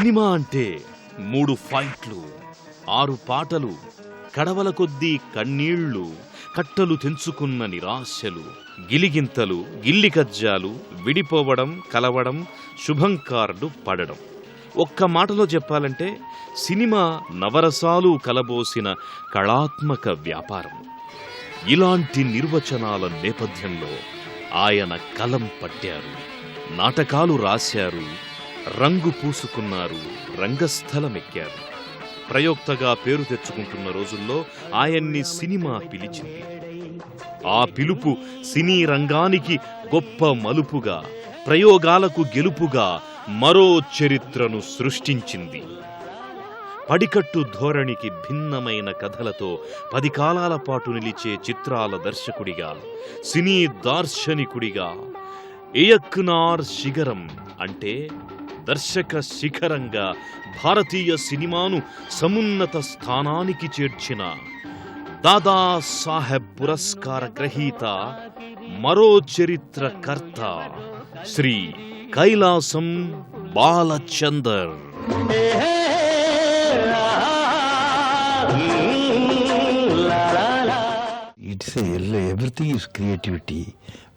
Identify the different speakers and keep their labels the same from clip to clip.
Speaker 1: Cinema అంటే 3 ఫైట్లు, 6 పాటలు, కడవల కొద్దీ కన్నీళ్లు, కట్టలు తెంచుకున్న నిరాశలు, గిలిగింతలు, గిల్లి కజ్జాలు, విడిపోవడం, కలవడం, శుభం కార్డు పడడం. ఒక్క మాటలో చెప్పాలంటే సినిమా నవరసాలు కలబోసిన కళాత్మక వ్యాపారం. ఇలాంటి నిర్వచనాల నేపథ్యంలో ఆయన కలం పట్టారు, నాటకాలు రాశారు, రంగు పూసుకున్నారు, రంగస్థలమెక్కారు. ప్రయోక్తగా పేరు తెచ్చుకుంటున్న రోజుల్లో ఆయన్ని సినిమా పిలిచింది. ఆ పిలుపు సినీ రంగానికి గొప్ప మలుపుగా, ప్రయోగాలకు గెలుపుగా మరో చరిత్రను సృష్టించింది. పడికట్టు ధోరణికి భిన్నమైన కథలతో 10 కాలాల పాటు నిలిచే చిత్రాల దర్శకుడిగా, సినీ దార్శనికుడిగా, ఏయక్నార్ శిఖరం అంటే దర్శక శిఖరంగా భారతీయ సినిమాను సమున్నత స్థానానికి చేర్చిన దాదాసాహెబ్ పురస్కార గ్రహీత, మరో చరిత్రకర్త Shri Kailasam Balachander.
Speaker 2: Everything is creativity,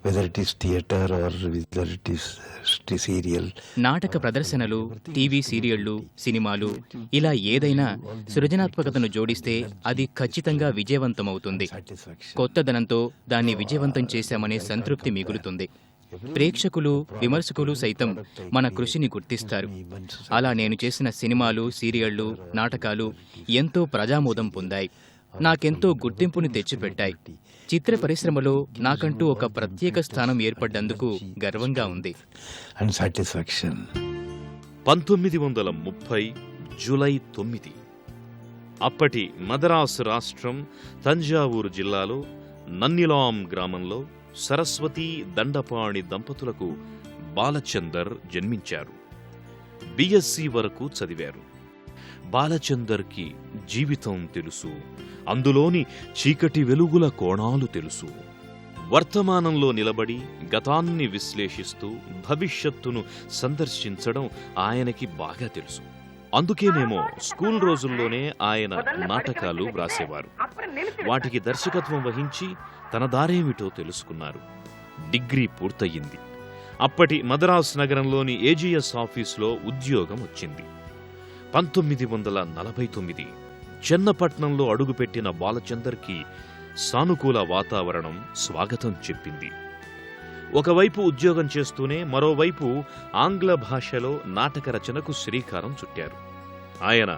Speaker 2: whether it is theater or whether it is serial.
Speaker 3: నాటక ప్రదర్శనలు, టీవీ సీరియళ్లు, సినిమాలు ఇలా ఏదైనా సృజనాత్మకతను జోడిస్తే అది ఖచ్చితంగా విజయవంతమవుతుంది. కొత్తదనంతో దాన్ని విజయవంతం చేశామనే సంతృప్తి మిగులుతుంది. ప్రేక్షకులు, విమర్శకులు సైతం మన కృషిని గుర్తిస్తారు. అలా నేను చేసిన సినిమాలు, సీరియళ్లు, నాటకాలు ఎంతో ప్రజామోదం పొందాయి, నాకెంతో గుర్తింపుని తెచ్చిపెట్టాయి. చిత్ర పరిశ్రమలో నాకంటూ ఒక ప్రత్యేక స్థానం ఏర్పడ్డందుకు గర్వంగా ఉంది.
Speaker 1: 1930 జూలై 9 అప్పటి మద్రాసు రాష్ట్రం తంజావూరు జిల్లాలో నన్నిలాం గ్రామంలో సరస్వతి దండపాణి దంపతులకు బాలచందర్ జన్మించారు. బిఎస్సి వరకు చదివారు. బాలచందర్కి జీవితం తెలుసు, అందులోని చీకటి వెలుగుల కోణాలు తెలుసు. వర్తమానంలో నిలబడి గతాన్ని విశ్లేషిస్తూ భవిష్యత్తును సందర్శించడం ఆయనకి బాగా తెలుసు. అందుకేనేమో స్కూల్ రోజుల్లోనే ఆయన నాటకాలు వ్రాసేవారు. వాటికి దర్శకత్వం వహించి తన దారేమిటో తెలుసుకున్నారు. డిగ్రీ పూర్తయింది. అప్పటి మద్రాసు నగరంలోని ఏజీఎస్ ఆఫీసులో ఉద్యోగం వచ్చింది. 1949 చెన్నపట్నంలో అడుగుపెట్టిన బాలచందర్కి సానుకూల వాతావరణం స్వాగతం చెప్పింది. ఒకవైపు ఉద్యోగం చేస్తూనే మరోవైపు ఆంగ్ల భాషలో నాటక రచనకు శ్రీకారం చుట్టారు. ఆయన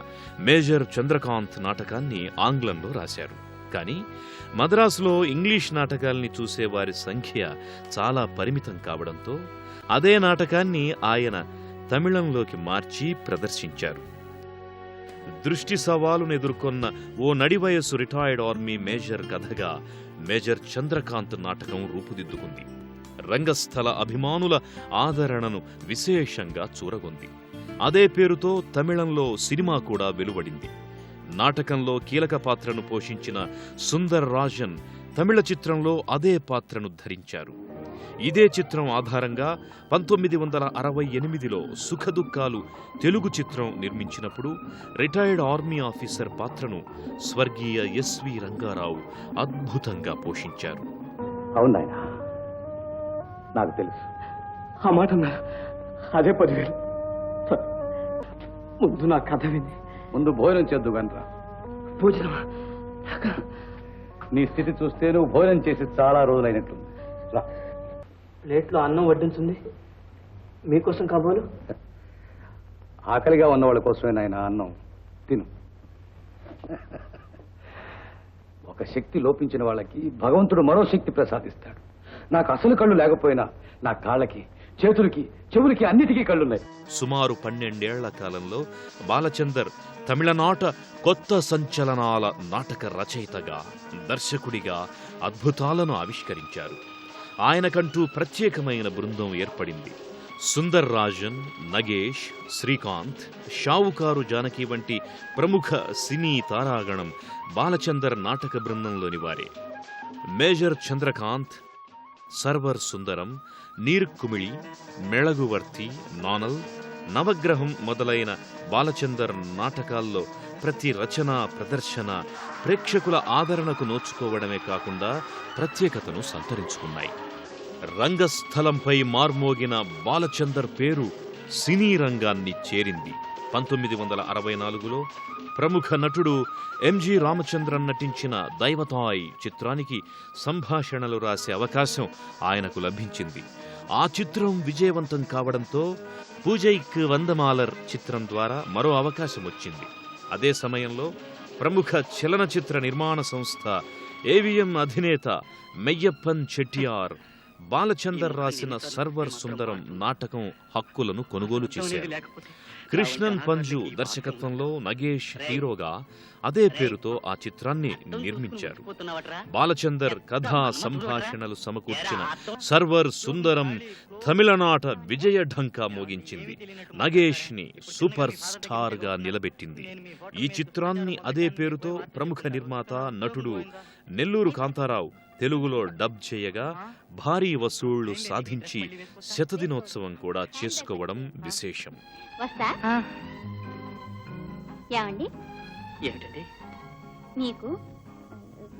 Speaker 1: మేజర్ చంద్రకాంత్ నాటకాన్ని ఆంగ్లంలో రాశారు. కానీ మద్రాసులో ఇంగ్లీష్ నాటకాల్ని చూసేవారి సంఖ్య చాలా పరిమితం కావడంతో అదే నాటకాన్ని ఆయన తమిళంలోకి మార్చి ప్రదర్శించారు. దృష్టి సవాలును ఎదుర్కొన్న ఓ నడివయసు రిటైర్డ్ ఆర్మీ మేజర్ కథగా మేజర్ చంద్రకాంత్ నాటకం రూపుదిద్దుకుంది. రంగస్థల అభిమానుల ఆదరణను విశేషంగా చూరగొంది. అదే పేరుతో తమిళంలో సినిమా కూడా వెలువడింది. నాటకంలో కీలక పాత్రను పోషించిన సుందర్ రాజన్ తమిళ చిత్రంలో అదే పాత్రను ధరించారు. ఇదే చిత్రం ఆధారంగా 1968లో సుఖదుఖాలు తెలుగు చిత్రం నిర్మించినప్పుడు రిటైర్డ్ ఆర్మీ ఆఫీసర్ పాత్రను స్వర్గీయ ఎస్వి రంగారావు అద్భుతంగా పోషించారు.
Speaker 4: అవునాయనా, నాకు తెలుసు. ఆ మాట అదే 10,000. ముందు నా కథ విని ముందు భోజనం చేద్దు గనరా. భోజనమా? నీ స్థితి చూస్తే నువ్వు భోజనం చేసి చాలా రోజులైనట్టుంది. రా, ప్లేట్లో అన్నం వడ్డించింది మీకోసం కాబోలు. ఆకలిగా ఉన్న వాళ్ళ కోసమే నాయన అన్నం తిను. ఒక శక్తి లోపించిన వాళ్ళకి భగవంతుడు మరో శక్తి ప్రసాదిస్తాడు. నాకు అసలు కళ్ళు లేకపోయినా నా కాళ్ళకి, చేతులకి, చెవులకి అన్నిటికీ కళ్ళున్నాయి.
Speaker 1: సుమారు 12 ఏళ్ల కాలంలో బాలచందర్ తమిళనాట కొత్త సంచలనాల నాటక రచయితగా, దర్శకుడిగా అద్భుతాలను ఆవిష్కరించారు. ఆయనకంటూ ప్రత్యేకమైన బృందం ఏర్పడింది. సుందర్ రాజన్, నగేష్, శ్రీకాంత్, షావుకారు జానకి వంటి ప్రముఖ సినీ తారాగణం బాలచందర్ నాటక బృందంలోని వారే. మేజర్ చంద్రకాంత్, సర్వర్ సుందరం, నీర్ కుమిళి, మెళగువర్తి, నానల్, నవగ్రహం మొదలైన బాలచందర్ నాటకాల్లో ప్రతి రచన ప్రదర్శన ప్రేక్షకుల ఆదరణకు నోచుకోవడమే కాకుండా ప్రత్యేకతను సంతరించుకున్నాయి. రంగస్థలంపై మార్మోగిన బాలచందర్ పేరు సినీ రంగాన్ని చేరింది. 1964లో ప్రముఖ నటుడు ఎంజి రామచంద్రన్ నటించిన దైవతాయ్ చిత్రానికి సంభాషణలు రాసే అవకాశం ఆయనకు లభించింది. ఆ చిత్రం విజయవంతం కావడంతో పూజైక్ వందమాలర్ చిత్రం ద్వారా మరో అవకాశం వచ్చింది. అదే సమయంలో ప్రముఖ చలనచిత్ర నిర్మాణ సంస్థ ఏవిఎం అధినేత మెయ్యప్పన్ చెట్టియార్ బాలచందర్ రాసిన సర్వర్ సుందరం నాటకం హక్కులను కొనుగోలు చేశారు. కృష్ణన్ పంజు దర్శకత్వంలో నగేష్ హీరోగా అదే పేరుతో ఆ చిత్రాన్ని నిర్మించారు. బాలచందర్ కథా సంభాషణలు సమకూర్చిన సర్వర్ సుందరం తమిళనాట విజయ ఢంకా మోగించింది. నగేష్ ని సూపర్ స్టార్ గా నిలబెట్టింది. ఈ చిత్రాన్ని అదే పేరుతో ప్రముఖ నిర్మాత నటుడు నెల్లూరు కాంతారావు తెలుగులో డబ్ చేయగా భారీ వసూళ్లు సాధించి శతదినోత్సవం కూడా చేసుకోవడం విశేషం.
Speaker 5: ఏమిటది?
Speaker 6: నీకు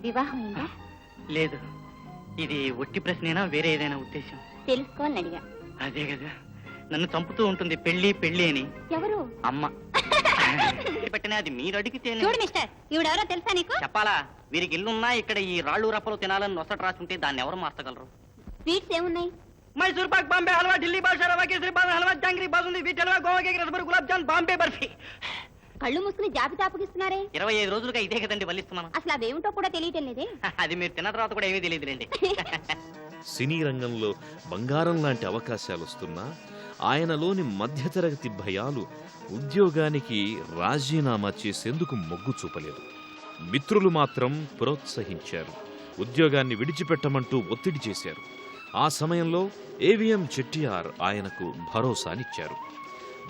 Speaker 6: వివాహం అయిందా?
Speaker 5: లేదు, ఇది ఒట్టి ప్రశ్నేనా, వేరే ఏదైనా ఉద్దేశం?
Speaker 6: తెలుసుకోవాలని అడిగా.
Speaker 5: అదే కదా, నన్ను చంపుతూ ఉంటుంది పెళ్లి పెళ్లి అని.
Speaker 6: ఎవరు?
Speaker 5: అమ్మ. పెట్టిన అది మీరు అడిగితే
Speaker 6: చూడు మిస్టర్, ఈవిడెవరో తెలుసా నీకు?
Speaker 5: చెప్పాలా? వీరికి ఇల్లున్నా ఇక్కడ ఈ రాళ్ళు రప్పలు తినాలని నొసట రాసుంటే దాన్ని ఎవరు మార్చగలరు?
Speaker 6: స్వీట్స్ ఏమున్నాయి?
Speaker 5: మైసూర్ పాక్, బాంబే హల్వా, ఢిల్లీ బాద్షా రవా, కేసరి బాదం హల్వా, జాంగ్రీ బాసుంది, వీటి హల్వా, గోవా కేక్, రసబరి, గులాబ్ జామ్, బాంబే బర్ఫీ.
Speaker 6: కళ్ళు మూసుకుని జాబితా అప్పగిస్తున్నారే.
Speaker 5: 25 రోజులుగా ఇదే కదండి వల్లిస్తున్నాను.
Speaker 6: అసలు అవేమిటో కూడా తెలియటం లేదే.
Speaker 5: అది మీరు తిన్న తర్వాత కూడా ఏమీ తెలియదులేండి.
Speaker 1: సినీ రంగంలో బంగారం లాంటి అవకాశాలు వస్తున్నా ఆయనలోని మధ్యతరగతి భయాలు ఉద్యోగానికి రాజీనామా చేసేందుకు మొగ్గు చూపలేదు. మిత్రులు మాత్రం ప్రోత్సహించారు, ఉద్యోగాన్ని విడిచిపెట్టమంటూ ఒత్తిడి చేశారు. ఆ సమయంలో ఏవిఎం చెట్టియార్ ఆయనకు భరోసానిచ్చారు.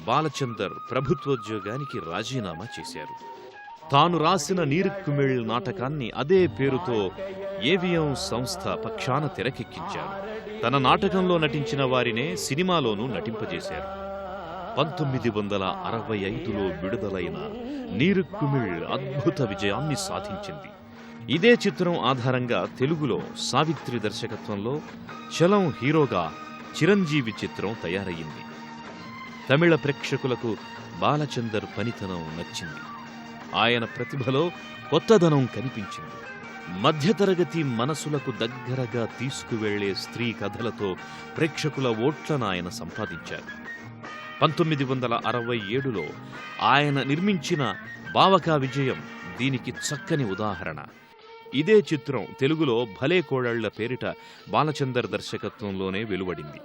Speaker 1: బాలచందర్ ప్రభుత్వోద్యోగానికి రాజీనామా చేశారు. తాను రాసిన నీరుక్కుమిళ్ నాటకాన్ని అదే పేరుతో ఏవిఎం సంస్థ పక్షాన తెరకెక్కించారు. తన నాటకంలో నటించిన వారినే సినిమాలోనూ నటింపజేశారు. 1965లో విడుదలైన నీరుక్కుమిళ్ అద్భుత విజయాన్ని సాధించింది. ఇదే చిత్రం ఆధారంగా తెలుగులో సావిత్రి దర్శకత్వంలో చలం హీరోగా చిరంజీవి చిత్రం తయారయ్యింది. తమిళ ప్రేక్షకులకు బాలచందర్ పనితనం నచ్చింది. ఆయన ప్రతిభలో కొత్తదనం కనిపించింది. మధ్యతరగతి మనసులకు దగ్గరగా తీసుకువెళ్లే స్త్రీ కథలతో ప్రేక్షకుల ఓట్లను ఆయన సంపాదించారు. 1967లో ఆయన నిర్మించిన బావకా విజయం దీనికి చక్కని ఉదాహరణ. ఇదే చిత్రం తెలుగులో భలే కోడళ్ల పేరిట బాలచందర్ దర్శకత్వంలోనే వెలువడింది.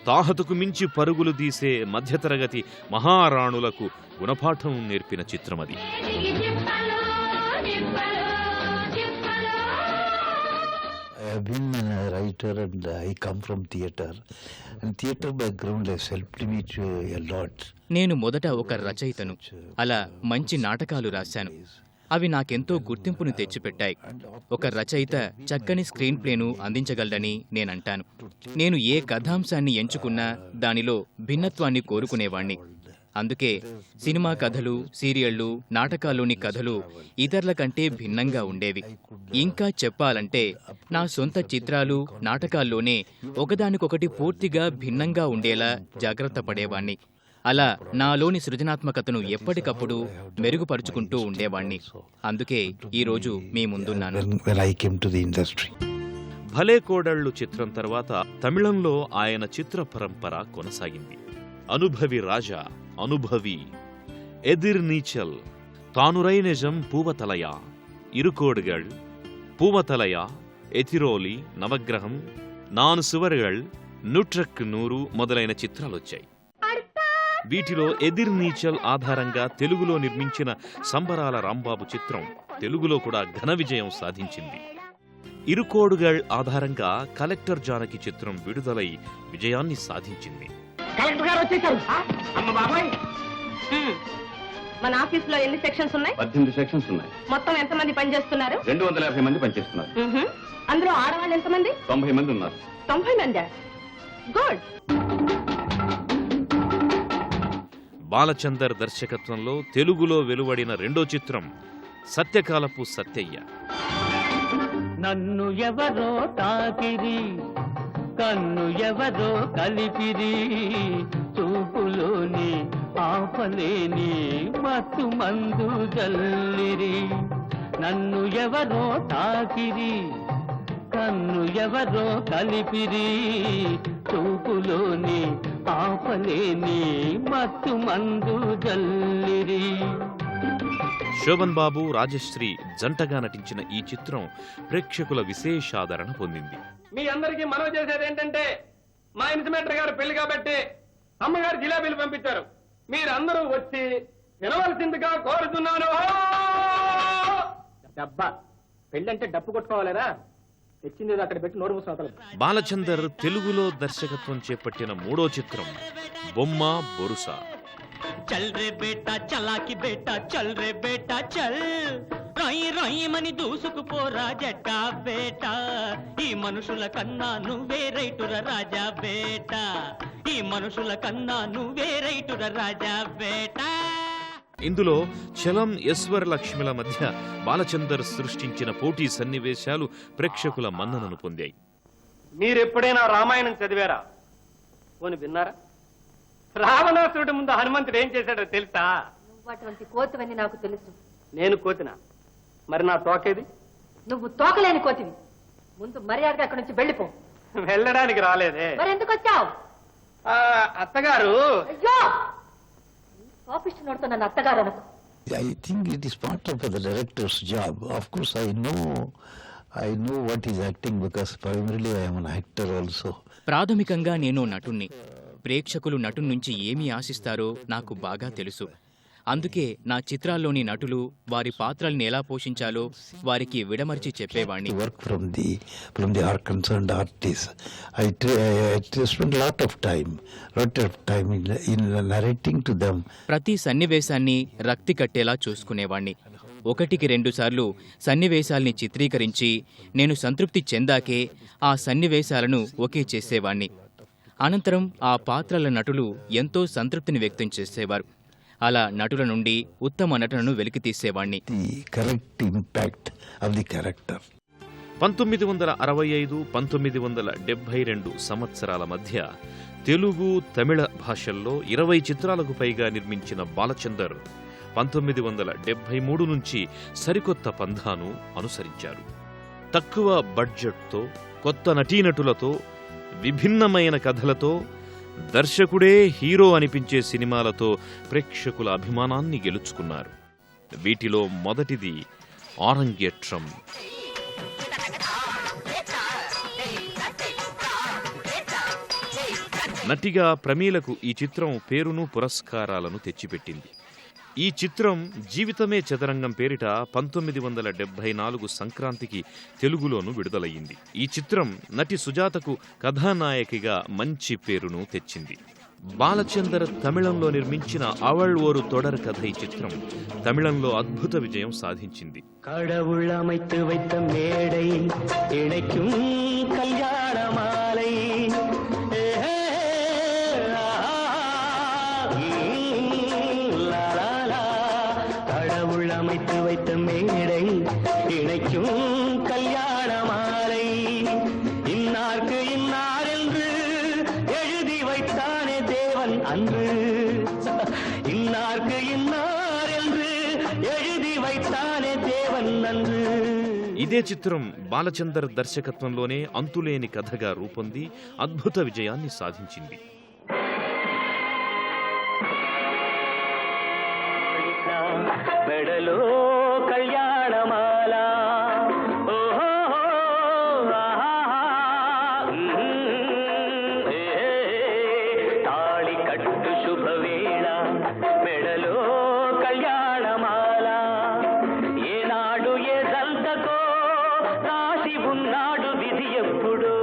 Speaker 1: తాహతుకు మించి పరుగులు తీసే మధ్యతరగతి మహారాణులకు గుణపాఠం నేర్పిన చిత్రమది.
Speaker 2: I have been a writer and I come from theatre. And theatre background has helped me a lot.
Speaker 3: నేను మొదట ఒక రచయితను. అలా మంచి నాటకాలు రాశాను. అవి నాకెంతో గుర్తింపును తెచ్చిపెట్టాయి. ఒక రచయిత చక్కని స్క్రీన్ ప్లేను అందించగలడని నేనంటాను. నేను ఏ కథాంశాన్ని ఎంచుకున్నా దానిలో భిన్నత్వాన్ని కోరుకునేవాణ్ణి. అందుకే సినిమా కథలు, సీరియళ్లు, నాటకాల్లోని కథలు ఇతరుల కంటే భిన్నంగా ఉండేవి. ఇంకా చెప్పాలంటే నా సొంత చిత్రాలు, నాటకాల్లోనే ఒకదానికొకటి పూర్తిగా భిన్నంగా ఉండేలా జాగ్రత్త పడేవాణ్ణి. అలా నాలోని సృజనాత్మకతను ఎప్పటికప్పుడు మెరుగుపరుచుకుంటూ ఉండేవాణ్ణి. అందుకే ఈరోజు మీ ముందున్నాను.
Speaker 2: When I came to the industry.
Speaker 1: భలే కోడళ్ళు చిత్రం తర్వాత తమిళంలో ఆయన చిత్ర పరంపర కొనసాగింది. అనుభవి రాజా, అనుభవి, ఎదిర్ నీచల్, తానురై నిజం పూవతలయ, ఇరుకోడుగళ్, పూవతలయ, ఎతిరోలి, నవగ్రహం, నాను సువరుగళ్, నూట్రక్ నూరు మొదలైన చిత్రాలొచ్చాయి. వీటిలో ఎదిర్ నీచల్ ఆధారంగా తెలుగులో నిర్మించిన సంబరాల రాంబాబు చిత్రం తెలుగులో కూడా ఘన విజయం సాధించింది. ఇరుకోడుగళ్ ఆధారంగా కలెక్టర్ జానకి చిత్రం విడుదలై విజయాన్ని సాధించింది.
Speaker 7: కలెక్టర్ గారు వచ్చేసారు. అమ్మ బాబాయ్, మన ఆఫీస్ లో ఎన్ని సెక్షన్స్ ఉన్నాయి?
Speaker 4: 18 సెక్షన్స్ ఉన్నాయి.
Speaker 7: మొత్తం ఎంతమంది పనిచేస్తున్నారు?
Speaker 4: 250 మంది పనిచేస్తున్నారు.
Speaker 7: అందులో ఆడవాళ్ళు ఎంతమంది?
Speaker 4: 90 మంది ఉన్నారు.
Speaker 7: 90 మంది. గుడ్.
Speaker 1: బాలచందర్ దర్శకత్వంలో తెలుగులో వెలువడిన రెండో చిత్రం సత్యకాలపు సత్యయ్య.
Speaker 5: నన్ను ఎవరో తాకిరి, కన్ను ఎవరో కలిపిరి, చూపులోని ఆపలేని మత్తు మందు జల్లిరి. నన్ను ఎవరో తాకిరి, కన్ను ఎవరో కలిపిరి, చూపులోని ఆపలేని మత్తు మందు జల్లిరి.
Speaker 1: శోభన్ బాబు, రాజశ్రీ జంటగా నటించిన ఈ చిత్రం ప్రేక్షకుల విశేషాదరణ పొందింది.
Speaker 8: మీ అందరికీ మనవి చేసేది ఏంటంటే, మా ఇన్స్పెక్టర్ గారు పెళ్లి కాబట్టి అమ్మగారు జిలేబీలు పంపించారు. మీరందరూ వచ్చి వినవలసిందిగా కోరుతున్నాను.
Speaker 5: డబ్బా పెళ్ళంటే డప్పు కొట్టుకోవాలరా, తెచ్చింది అక్కడ పెట్టి నోరు మూసిన.
Speaker 1: బాలచందర్ తెలుగులో దర్శకత్వం చేపట్టిన మూడో చిత్రం బొమ్మ బొరుస.
Speaker 5: చల్ రే బేటా చలాకి బేటా, చల్ రే బేటా చల్, రాయి రాయిమని దూసుకుపోరా జట్టా బేటా, ఈ మనుషుల కన్నా నువ్వే రైటుర రాజా బేటా, ఈ మనుషుల కన్నా నువ్వే రైటుర రాజా బేటా.
Speaker 1: ఇందులో చలం, ఈశ్వర్ లక్ష్మిల మధ్య బాలచందర్ సృష్టించిన పోటీ సన్నివేశాలు ప్రేక్షకుల మన్ననను పొందాయి.
Speaker 8: మీరెప్పుడైనా రామాయణం చదివారా? పోని విన్నారా? రావణాసురుడి ముందు హనుమంతుడు ఏం చేశాడో తెలుసా?
Speaker 7: నువ్వు అటువంటి కోతివని నాకు తెలుసు.
Speaker 8: నేను కోతినా? మరి నా తోకేది?
Speaker 7: నువ్వు తోకలేని కోతివి. ముందు మర్యాదగా అక్కడి నుంచి వెళ్ళిపో.
Speaker 8: వెళ్ళడానికి రాలేదే.
Speaker 7: మరి ఎందుకు వచ్చావు?
Speaker 8: అత్తగారు.
Speaker 7: అయ్యో, పాపిష్టి నోడుతో నన్ను అత్తగారు అనుకో.
Speaker 2: I think it is part of the director's job. Of course, I know what is acting because primarily I am an actor also.
Speaker 3: ప్రాథమికంగా నేను నటుణ్ణి. ప్రేక్షకులు నటుడి నుంచి ఏమి ఆశిస్తారో నాకు బాగా తెలుసు. అందుకే నా చిత్రాల్లోని నటులు వారి పాత్రల్ని ఎలా పోషించాలో వారికి విడమర్చి చెప్పేవాణ్ణి.
Speaker 2: Work from the concerned artists. I spent a lot of time in narrating to them.
Speaker 3: ప్రతి సన్నివేశాన్ని రక్తి కట్టేలా చూసుకునేవాణ్ణి. 1-2 సార్లు సన్నివేశాల్ని చిత్రీకరించి నేను సంతృప్తి చెందాకే ఆ సన్నివేశాలను ఓకే చేసేవాణ్ణి. అనంతరం ఆ పాత్రల నటులు ఎంతో సంతృప్తిని వ్యక్తం చేసేవారు. అలా నటుల నుండి ఉత్తమ నటనను వెలికితీసేవాణ్ణి.
Speaker 1: 1965, 1972 సంవత్సరాల మధ్య తెలుగు, తమిళ భాషల్లో 20 చిత్రాలకు పైగా నిర్మించిన బాలచందర్ 1973 నుంచి సరికొత్త పంథాను అనుసరించారు. తక్కువ బడ్జెట్తో, కొత్త నటీనటులతో, విభిన్నమైన కథలతో, దర్శకుడే హీరో అనిపించే సినిమాలతో ప్రేక్షకుల అభిమానాన్ని గెలుచుకున్నారు. వీటిలో మొదటిది ఆరంగేట్రం. నటిగా ప్రమీలకు ఈ చిత్రం పేరును, పురస్కారాలను తెచ్చిపెట్టింది. ఈ చిత్రం జీవితమే చదరంగం పేరిట 1974 సంక్రాంతికి తెలుగులోనూ విడుదలయ్యింది. ఈ చిత్రం నటి సుజాతకు కథానాయకిగా మంచి పేరును తెచ్చింది. బాలచందర్ తమిళంలో నిర్మించిన అవళ్ ఓరు తొడర్ కథ ఈ చిత్రం తమిళంలో అద్భుత విజయం సాధించింది.
Speaker 5: கடவுள் அமைத்து வைத்த மேடை இணைக்கும் கல்யாண மாலை, கடவுள் அமைத்து வைத்த மேடை இணைக்கும் கல்யாண மாலை, இன்னார்க்கு இன்னார் என்று எழுதி வைத்தானே தேவன் அன்று, இன்னார்க்கு இன்னார் என்று எழுதி வைத்தானே தேவன் அன்று.
Speaker 1: ఇదే చిత్రం బాలచందర్ దర్శకత్వంలోనే అంతులేని కథగా రూపొంది అద్భుత విజయాన్ని సాధించింది.
Speaker 5: మెడలో కళ్యాణమాల, తాళి కట్టు శుభవేళ, మెడలో కళ్యాణమాల, ఏనాడు ఏ దంతకో రాసి ఉన్నాడు విధి ఎప్పుడు,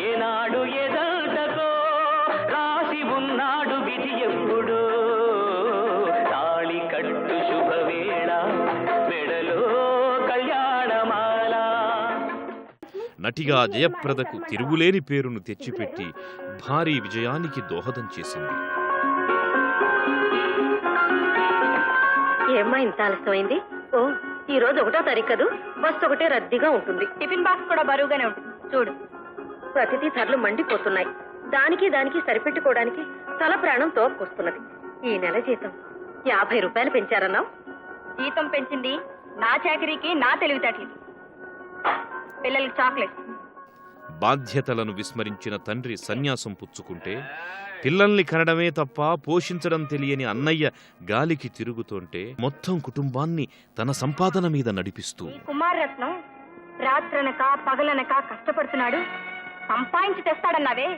Speaker 5: ఏనాడు ఏ దంతకో రాసి ఉన్నాడు విధి ఎప్పుడు, తాళి కట్టు శుభవేళ, మెడలో కళ్యాణమాల.
Speaker 1: నటిగా జయప్రదకు తిరుగులేని పేరును తెచ్చిపెట్టి భారీ విజయానికి దోహదం చేసింది.
Speaker 7: ఏమ్మా ఇంత ఆలస్యమైంది? ఓ, ఈ రోజు 1వ తారీఖు కదూ, బస్సు ఒకటే రద్దీగా ఉంటుంది. టిఫిన్ బాక్స్ కూడా బరువుగానే ఉంటుంది. చూడు, ప్రతిదీ ధరలు మండిపోతున్నాయి. దానికి సరిపెట్టుకోవడానికి తల ప్రాణం తోపుకొస్తున్నది. ఈ నెల జీతం 50 రూపాయలు పెంచారన్నావు.
Speaker 6: జీతం పెంచింది నా చాకరీకి, నా తెలివితేటలకి. పిల్లలకి చాక్లెట్.
Speaker 1: బాధ్యతలను విస్మరించిన తండ్రి సన్యాసం పుచ్చుకుంటే, పిల్లల్ని కనడమే తప్ప పోషించడం తెలియని అన్నయ్య గాలికి తిరుగుతుంటే, మొత్తం కుటుంబాన్ని తన సంపాదన మీద నడిపిస్తూ
Speaker 6: కుమారరత్నం రాత్రనక పగలనక కష్టపడుతున్నాడు, సంపాదించి తెస్తాడన్నావే,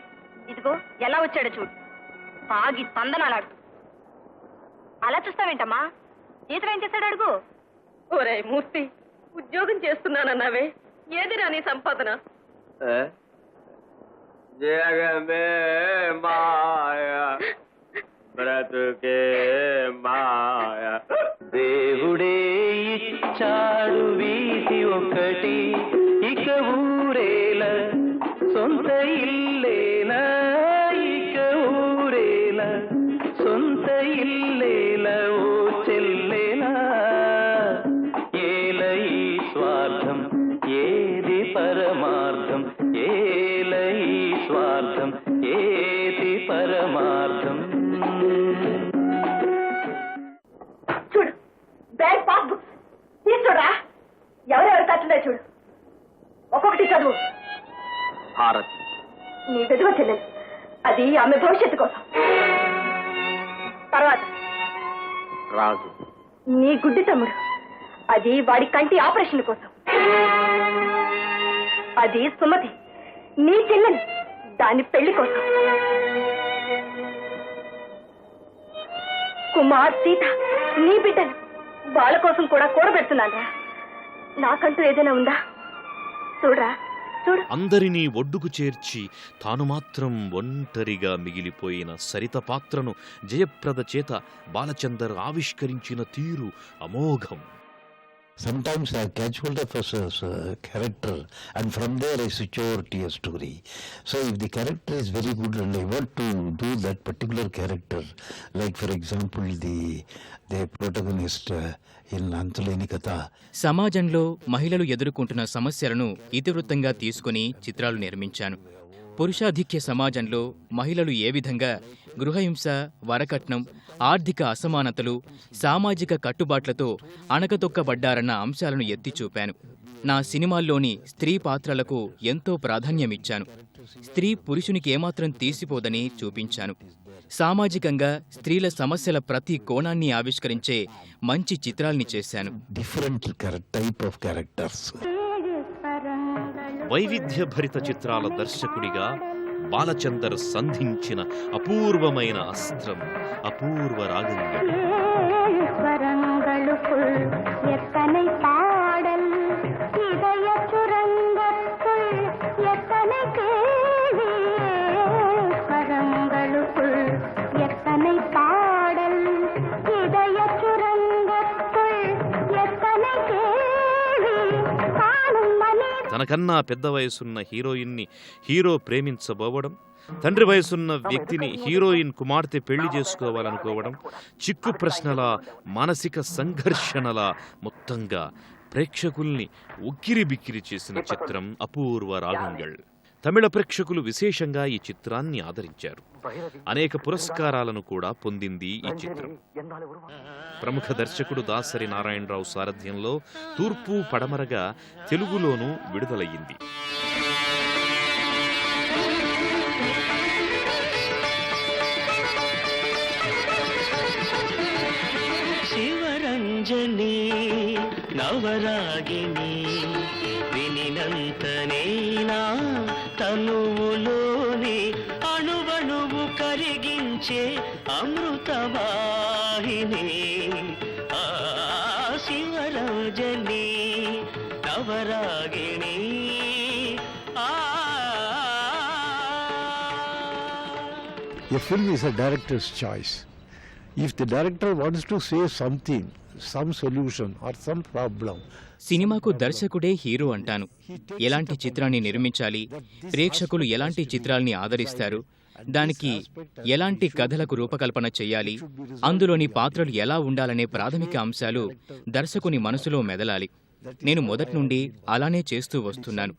Speaker 6: ఇదిగో ఎలా వచ్చాడో చూడు. తాగి తందనాలాడు. అలా చూస్తావేంటమ్మా? జీతం ఏం చేస్తాడు అడుగు.
Speaker 7: ఒరే మూర్తి, ఉద్యోగం చేస్తున్నానన్నావే, ఏదిరా నీ సంపాదన?
Speaker 8: జగమే మాయ బ్రతుకే మాయ, దేవుడే ఇచ్చాడు వీధి ఒకటి, ఇక ఊరేల సొంత ఇల్లేల, ఇక ఊరేల సొంత ఇల్లేల, ఓ చెల్లేలా ఏల ఈ స్వార్థం ఏది పరమార్థం, ఏల ఈ స్వార్థం ఏది పరమార్థం.
Speaker 7: చూడు, బ్యాంక్ పాస్బుక్ తీసుకురా. ఎవరెవరు కట్టిందో చూడు, ఒక్కొక్కటి చదువు.
Speaker 8: భారత్
Speaker 7: నీ విధవ చెల్లెలు, అది ఆమె భవిష్యత్తు కోసం. తర్వాత
Speaker 8: రాజు
Speaker 7: నీ గుడ్డి తమ్ముడు, అది వాడి కంటి ఆపరేషన్ కోసం. అది సుమతి, నీ చెల్లెలు, దాని పెళ్లి కోసం. కుమార్, సీత, నీ బిడ్డలు, వాళ్ళ కోసం కూడా కూడబెడుతున్నారా? నాకంటూ ఏదైనా ఉందా? చూడరా, చూడు.
Speaker 1: అందరినీ ఒడ్డుకు చేర్చి తాను మాత్రం ఒంటరిగా మిగిలిపోయిన సరిత పాత్రను జయప్రద చేత బాలచందర్ ఆవిష్కరించిన తీరు అమోఘం.
Speaker 2: Sometimes I catch hold of a character, and from there I switch over to a story. So if the character is very good and I want to do that particular character, like for example the protagonist in Antuleni Katha.
Speaker 3: సమాజంలో మహిళలు ఎదుర్కొంటున్న సమస్యలను ఇతివృత్తంగా తీసుకుని చిత్రాలు నిర్మించాను. పురుషాధిక్య సమాజంలో మహిళలు ఏ విధంగా గృహహింస, వరకట్నం, ఆర్థిక అసమానతలు, సామాజిక కట్టుబాట్లతో అణగతొక్కబడ్డారన్న అంశాలను ఎత్తి చూపాను. నా సినిమాల్లోని స్త్రీ పాత్రలకు ఎంతో ప్రాధాన్యమిచ్చాను. స్త్రీ పురుషునికి ఏమాత్రం తీసిపోదని చూపించాను. సామాజికంగా స్త్రీల సమస్యల ప్రతి కోణాన్ని ఆవిష్కరించే మంచి చిత్రాల్ని చేశాను.
Speaker 2: Different type of characters.
Speaker 1: వైవిధ్యభరిత చిత్రాల దర్శకుడిగా బాలచందర్ సంధించిన అపూర్వమైన అస్త్రం అపూర్వ రాగంగళ్. తనకన్నా పెద్ద వయసున్న హీరోయిన్ని హీరో ప్రేమించబోవడం, తండ్రి వయసున్న వ్యక్తిని హీరోయిన్ కుమార్తె పెళ్లి చేసుకోవాలనుకోవడం, చిక్కు ప్రశ్నల, మానసిక సంఘర్షణల, మొత్తంగా ప్రేక్షకుల్ని ఉక్కిరి బిక్కిరి చేసిన చిత్రం అపూర్వ రాగంగళ్. తమిళ ప్రేక్షకులు విశేషంగా ఈ చిత్రాన్ని ఆదరించారు. అనేక పురస్కారాలను కూడా పొందింది ఈ చిత్రం. ప్రముఖ దర్శకుడు దాసరి నారాయణరావు సారథ్యంలో తూర్పు పడమరగా తెలుగులోనూ విడుదలయ్యింది.
Speaker 5: శివరంజని నవరాగిని వినినంతనేనా తనువులోని అణువణువు కరిగించే అమృతవాహిని, ఆ Sivaranjani నవరాగిణి.
Speaker 9: A film is a director's choice. If the director wants to say something, some solution or some problem,
Speaker 3: సినిమాకు దర్శకుడే హీరో అంటాను. ఎలాంటి చిత్రాన్ని నిర్మించాలి, ప్రేక్షకులు ఎలాంటి చిత్రాల్ని ఆదరిస్తారు, దానికి ఎలాంటి కథలకు రూపకల్పన చేయాలి, అందులోని పాత్రలు ఎలా ఉండాలనే ప్రాథమిక అంశాలు దర్శకుని మనసులో మెదలాలి. నేను మొదటి నుండి అలానే చేస్తూ వస్తున్నాను.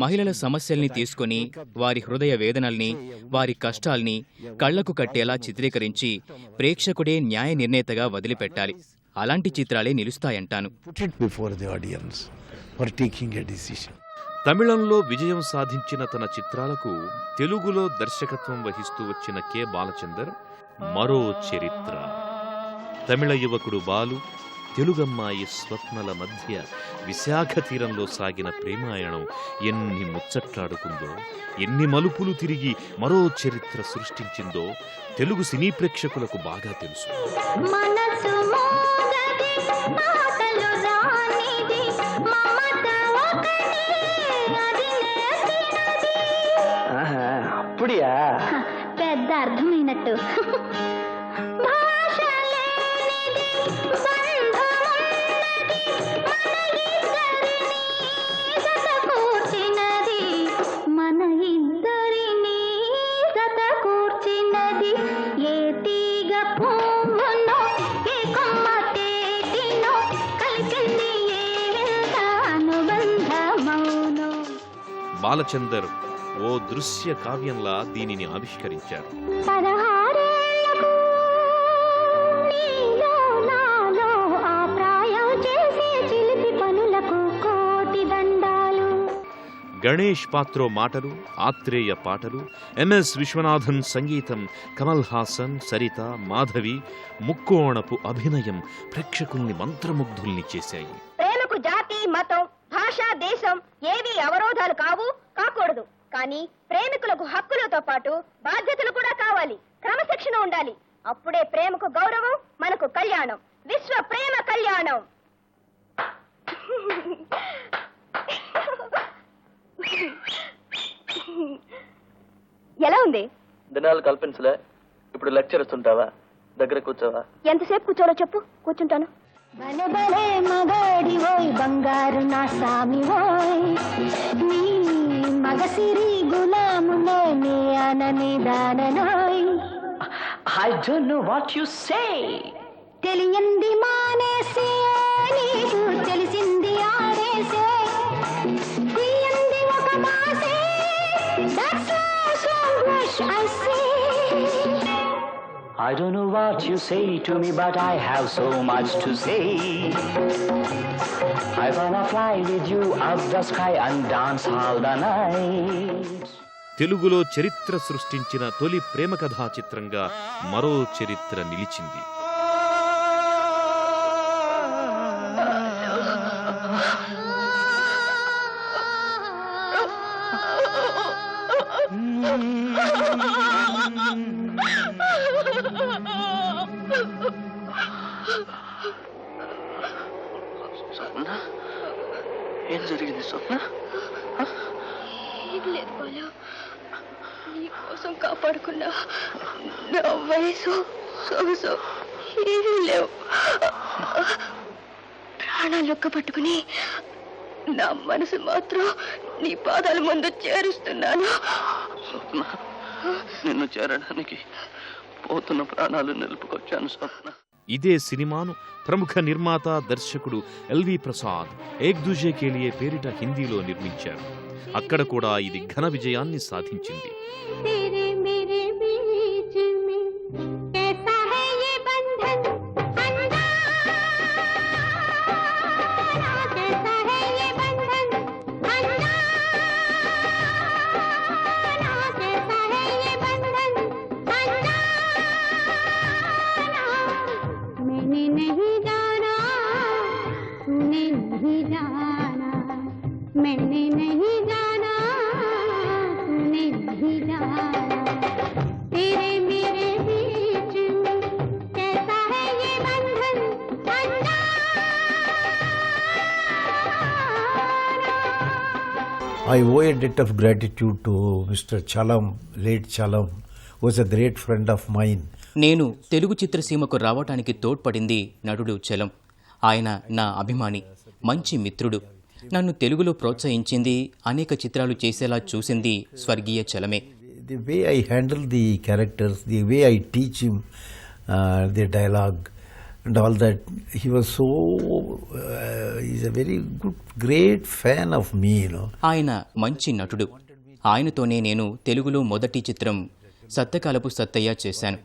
Speaker 3: మహిళల సమస్యల్ని తీసుకొని వారి హృదయ వేదనల్ని, వారి కష్టాల్ని కళ్లకు కట్టేలా చిత్రీకరించి ప్రేక్షకుడే న్యాయ నిర్ణేతగా వదిలిపెట్టాలి. అలాంటి చిత్రాలే నిలుస్తాయంటాను.
Speaker 9: Put it before the audience for taking a decision.
Speaker 1: తమిళంలో విజయం సాధించిన తన చిత్రాలకు తెలుగులో దర్శకత్వం వహిస్తూ వచ్చిన కె. బాలచందర్ మరో చరిత్ర. తమిళ యువకుడు బాలు, తెలుగమ్మాయి స్వప్నల మధ్య విశాఖ తీరంలో సాగిన ప్రేమాయణం ఎన్ని ముచ్చట్లాడుకుందో, ఎన్ని మలుపులు తిరిగి మరో చరిత్ర సృష్టించిందో తెలుగు సినీ ప్రేక్షకులకు బాగా తెలుసు.
Speaker 4: అప్పుడియా
Speaker 6: పెద్ద అర్థమైనట్టు. మన ఇద్దరిని జత కూర్చినది ఏ తీగ పువ్వునో ఏ కొమ్మ తేటినో కలిసింది ఏ వింత అనుబంధమౌనో.
Speaker 1: బాలచందర్ ఓ దృశ్య కావ్యంలా దీనిని ఆవిష్కరించారు.
Speaker 6: 16 నీలో నాలో ఆ ప్రాయం చేసే చిలిపి పనులకు కోటి దండాలు.
Speaker 1: గణేష్ పాత్రో మాటలు, ఆత్రేయ పాటలు, ఎంఎస్ విశ్వనాథన్ సంగీతం, కమల్ హాసన్, సరిత, మాధవి, ముక్కోణపు అభినయం ప్రేక్షకుల్ని మంత్రముగ్ధుల్ని చేశాయి.
Speaker 6: ప్రేమకు జాతి, మతం, భాష, దేశం ఏవి అవరోధాలు కావు, కాకూడదు. కానీ ప్రేమికులకు హక్కులతో పాటు బాధ్యతలు కూడా కావాలి, క్రమశిక్షణ ఉండాలి. అప్పుడే ప్రేమకు గౌరవం, మనకు కళ్యాణం. విశ్వ ప్రేమ కళ్యాణం. ఎలా ఉంది?
Speaker 4: దినాలు కల్పించలే. ఇప్పుడు లెక్చర్ ఇస్తుంటావా? దగ్గర కూర్చోవా?
Speaker 6: ఎంతసేపు కూర్చోలో చెప్పు, కూర్చుంటాను. భలే భలే మగాడి ఓయ్ బంగారు నా సామి ఓయ్, నీ మగసిరి గులామునే నీ అనని దాననోయ్.
Speaker 5: I don't know what you say.
Speaker 6: తెలియంది మానేసే నీకు తెలిసింది ఆడేసే, తీయంది ఒక మాసే. That's why so much I say.
Speaker 5: I don't know what you say to me, but I have so much to say. I wanna fly with you up the sky and dance all the night.
Speaker 1: తెలుగులో చరిత్ర సృష్టించిన తొలి ప్రేమ కథా చిత్రంగా మరో చరిత్ర నిలిచింది.
Speaker 5: స్వప్న, ఏం జరిగింది స్వప్న?
Speaker 6: ఏం లేదు బాలు, నీ కోసం కాపాడుకున్నా నా వయసు సొగసు ఏమీ లేవు. ప్రాణాలు లొక్క పట్టుకుని నా మనసు మాత్రం నీ పాదాల ముందు చేరుస్తున్నాను.
Speaker 5: స్వప్న, నిన్ను చేరడానికి పోతున్న ప్రాణాలు నిలుపుకొచ్చాను స్వప్న.
Speaker 1: ఇదే సినిమాను ప్రముఖ నిర్మాత, దర్శకుడు ఎల్వి ప్రసాద్ ఏక్ దూజే కే లియే పేరిట హిందీలో నిర్మించారు. అక్కడ కూడా ఇది ఘన విజయాన్ని సాధించింది.
Speaker 9: I owe a debt of gratitude to Mr. Chalam, late Chalam, who was a great friend of mine.
Speaker 3: నేను తెలుగు చిత్రసీమకు రావటానికి తోడ్పడింది నటుడు చలం. ఆయన నా అభిమాని, మంచి మిత్రుడు. నన్ను తెలుగులో ప్రోత్సహించింది, అనేక చిత్రాలు చేసేలా చూసింది స్వర్గీయ చలమే.
Speaker 2: The way I handle the characters, the way I teach him the dialogue and all that, he was so, he's a very good, great fan of me, you know.
Speaker 3: ఆయన మంచి నటుడు. ఆయనతోనే నేను తెలుగులో మొదటి చిత్రం సత్తకాలపు సత్తయ్య చేశాను.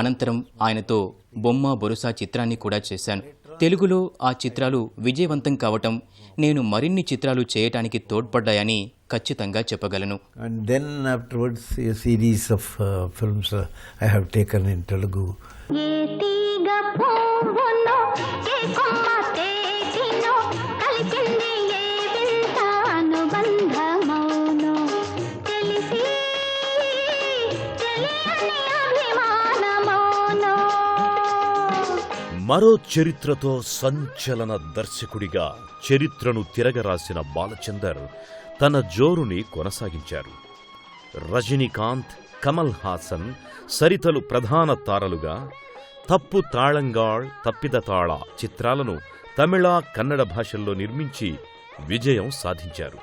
Speaker 3: అనంతరం ఆయనతో బొమ్మ బొరుసా చిత్రాన్ని కూడా చేశాను. తెలుగులో ఆ చిత్రాలు విజయవంతం కావటం నేను మరిన్ని చిత్రాలు చేయటానికి తోడ్పడ్డాయని ఖచ్చితంగా చెప్పగలను.
Speaker 2: And then afterwards a series of films I have taken in Telugu.
Speaker 1: మరో చరిత్రతో సంచలన దర్శకుడిగా చరిత్రను తిరగరాసిన బాలచందర్ తన జోరుని కొనసాగించారు. రజనీకాంత్, కమల్ హాసన్, సరితలు ప్రధాన తారలుగా తప్పు తాళంగాళ్, తప్పిద తాళ చిత్రాలను తమిళ, కన్నడ భాషల్లో నిర్మించి విజయం సాధించారు.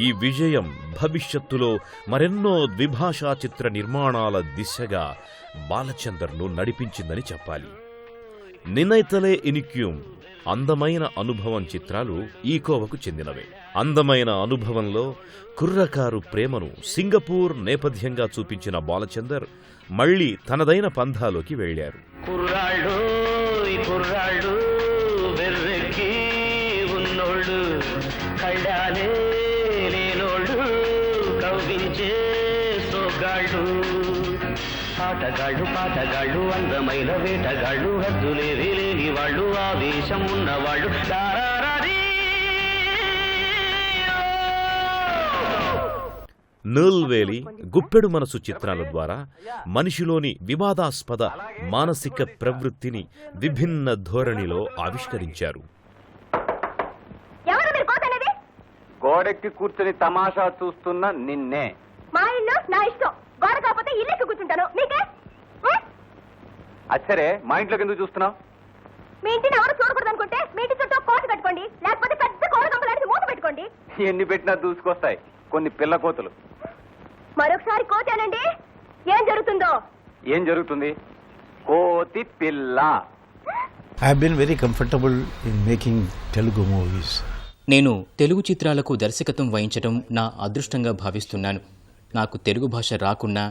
Speaker 1: ఈ విజయం భవిష్యత్తులో మరెన్నో ద్విభాషా చిత్ర నిర్మాణాల దిశగా బాలచందర్ను నడిపించిందని చెప్పాలి. నినైతలే ఇనిక్యూం, అందమైన అనుభవం చిత్రాలు ఈ కోవకు చెందినవే. అందమైన అనుభవంలో కుర్రకారు ప్రేమను సింగపూర్ నేపథ్యంగా చూపించిన బాలచందర్ మళ్లీ తనదైన పంథాలోకి వెళ్లారు.
Speaker 5: కుర్రాళ్ళు కుర్రాళ్ళు వెర్రెక్కి ఉన్నోళ్ళు, కళ్ళాలే లేనోళ్ళు, కవ్వించే సోగాళ్ళు, ఆటగాళ్ళు పాటగాళ్ళు, అందమైన వేటగాళ్ళు, హద్దులేవి లేని వాళ్ళు, ఆవేశం ఉన్నవాళ్ళు.
Speaker 1: నూల్వేలి, గుప్పెడు మనసు చిత్రాల ద్వారా మనిషిలోని వివాదాస్పద మానసిక ప్రవృత్తిని విభిన్న ధోరణిలో ఆవిష్కరించారు.
Speaker 4: గోడెక్కి కూర్చొని తమాషా చూస్తున్న నిన్నే.
Speaker 6: మా ఇల్లు నా ఇష్టం, గోడ కాకపోతే ఇల్లెక్కి కూర్చుంటాను. మీకే
Speaker 4: అచ్చరే, మా ఇంట్లోకి ఎందుకు చూస్తున్నావు?
Speaker 6: మీ ఇంటిని ఎవరు చూడకూడదు అనుకుంటే మీ ఇంటి చుట్టూ కోట కట్టుకోండి, లేకపోతే పెద్ద కోడ కంపలాంటి మూత పెట్టుకోండి.
Speaker 4: ఎన్ని పెట్టినా దూసుకొస్తాయి కొన్ని పిల్ల కోతులు.
Speaker 6: మరొకసారి కోతేనండి ఏం జరుగుతుందో.
Speaker 4: ఏం జరుగుతుంది? కోతి పిల్ల.
Speaker 2: I have been very comfortable in making Telugu movies.
Speaker 3: నేను తెలుగు చిత్రాలకు దర్శకత్వం వహించటం నా అదృష్టంగా భావిస్తున్నాను. నాకు తెలుగు భాష రాకున్నా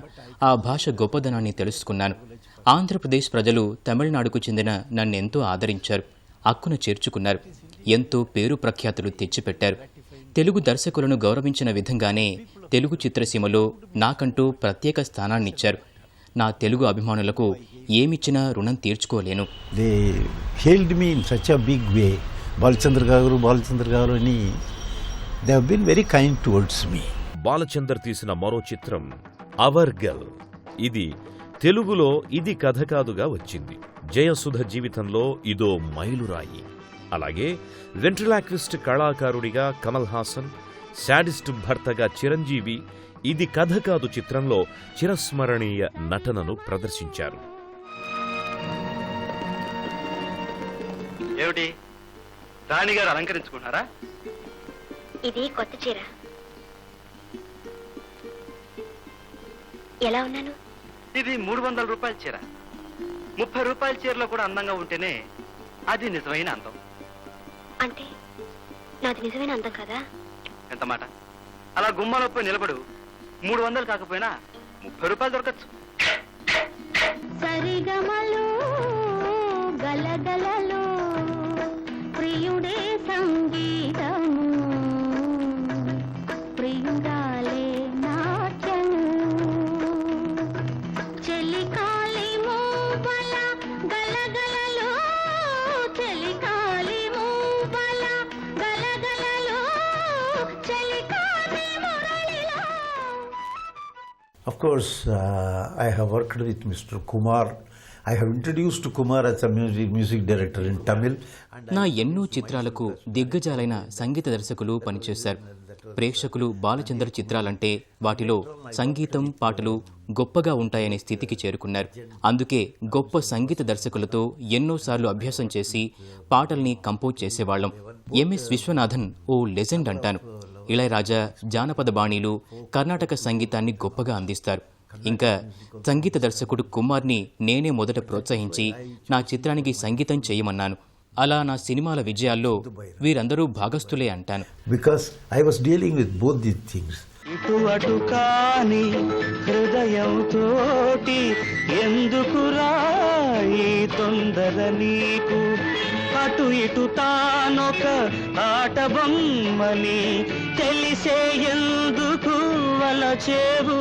Speaker 3: ఆ భాష గొప్పదనాన్ని తెలుసుకున్నాను. ఆంధ్రప్రదేశ్ ప్రజలు తమిళనాడుకు చెందిన నన్నెంతో ఆదరించారు, అక్కున చేర్చుకున్నారు, ఎంతో పేరు ప్రఖ్యాతులు తెచ్చిపెట్టారు. తెలుగు దర్శకులను గౌరవించిన విధంగానే తెలుగు చిత్రసీమలో నాకంటూ ప్రత్యేక స్థానాన్నిచ్చారు. నా తెలుగు అభిమానులకు ఏమిచ్చినా రుణం తీర్చుకోలేను.
Speaker 2: They hailed me in such a big way. Balachandra garu ani. They have been very kind towards me.
Speaker 1: Balachander తీసిన మరో చిత్రం అవర్ గర్ల్. ఇది తెలుగులో ఇది కథ కాదుగా వచ్చింది. జయసుధ జీవితంలో ఇదో మైలురాయి. అలాగే వెంట్రిలాక్విస్ట్ కళాకారుడిగా కమల్ హాసన్, శాడిస్ట్ భర్తగా చిరంజీవి ఇది కథ కాదు చిత్రంలో చిరస్మరణీయ నటనను ప్రదర్శించారు.
Speaker 8: ఏమిటి రాణిగారు అలంకరించుకున్నారా?
Speaker 6: ఇది కొత్త చీర. ఎలా ఉన్నాను?
Speaker 8: ఇది 300 రూపాయల చీర. 30 రూపాయల చీరలో కూడా అందంగా ఉంటేనే అది నిజమైన అందం.
Speaker 6: అంటే నాది నిజమైన అందం కదా?
Speaker 8: ఎంత మాట! అలా గుమ్మాలపై నిలబడు, 300 కాకపోయినా 30 రూపాయలు దొరకచ్చు.
Speaker 6: సరిగమలు గలగలలో ప్రియుడే సంగీతము, ప్రియురాలే నాట్యం, చెలికాలి మూవల గలగలలో, చెలికాలి మూవల గలగలలో, చెలికాలి మురళిలో.
Speaker 2: Of course, I have worked with Mr. Kumar. I have introduced Kumar as a music director in Tamil.
Speaker 3: నా ఎన్నో చిత్రాలకు దిగ్గజాలైన సంగీత దర్శకులు పనిచేశారు. ప్రేక్షకులు బాలచందర్ చిత్రాలంటే వాటిలో సంగీతం, పాటలు గొప్పగా ఉంటాయనే స్థితికి చేరుకున్నారు. అందుకే గొప్ప సంగీత దర్శకులతో ఎన్నోసార్లు అభ్యాసం చేసి పాటల్ని కంపోజ్ చేసేవాళ్లం. ఎంఎస్ విశ్వనాథన్ ఓ లెజెండ్ అంటాను. ఇళయరాజా జానపద బాణీలు, కర్ణాటక సంగీతాన్ని గొప్పగా అందిస్తారు. ఇంకా సంగీత దర్శకుడు కుమార్ని నేనే మొదట ప్రోత్సహించి నా చిత్రానికి సంగీతం చేయమన్నాను. అలా నా సినిమాల విజయాల్లో వీరందరూ భాగస్థులే అంటాను.
Speaker 2: Because I was dealing with both these things.
Speaker 5: ఇటు అటు కాని హృదయంతోటి ఎందుకురా ఈ తొందర నీకు, అటు ఇటు తానొక ఆట బొమ్మని తెలిసే ఎందుకు వలచేవు.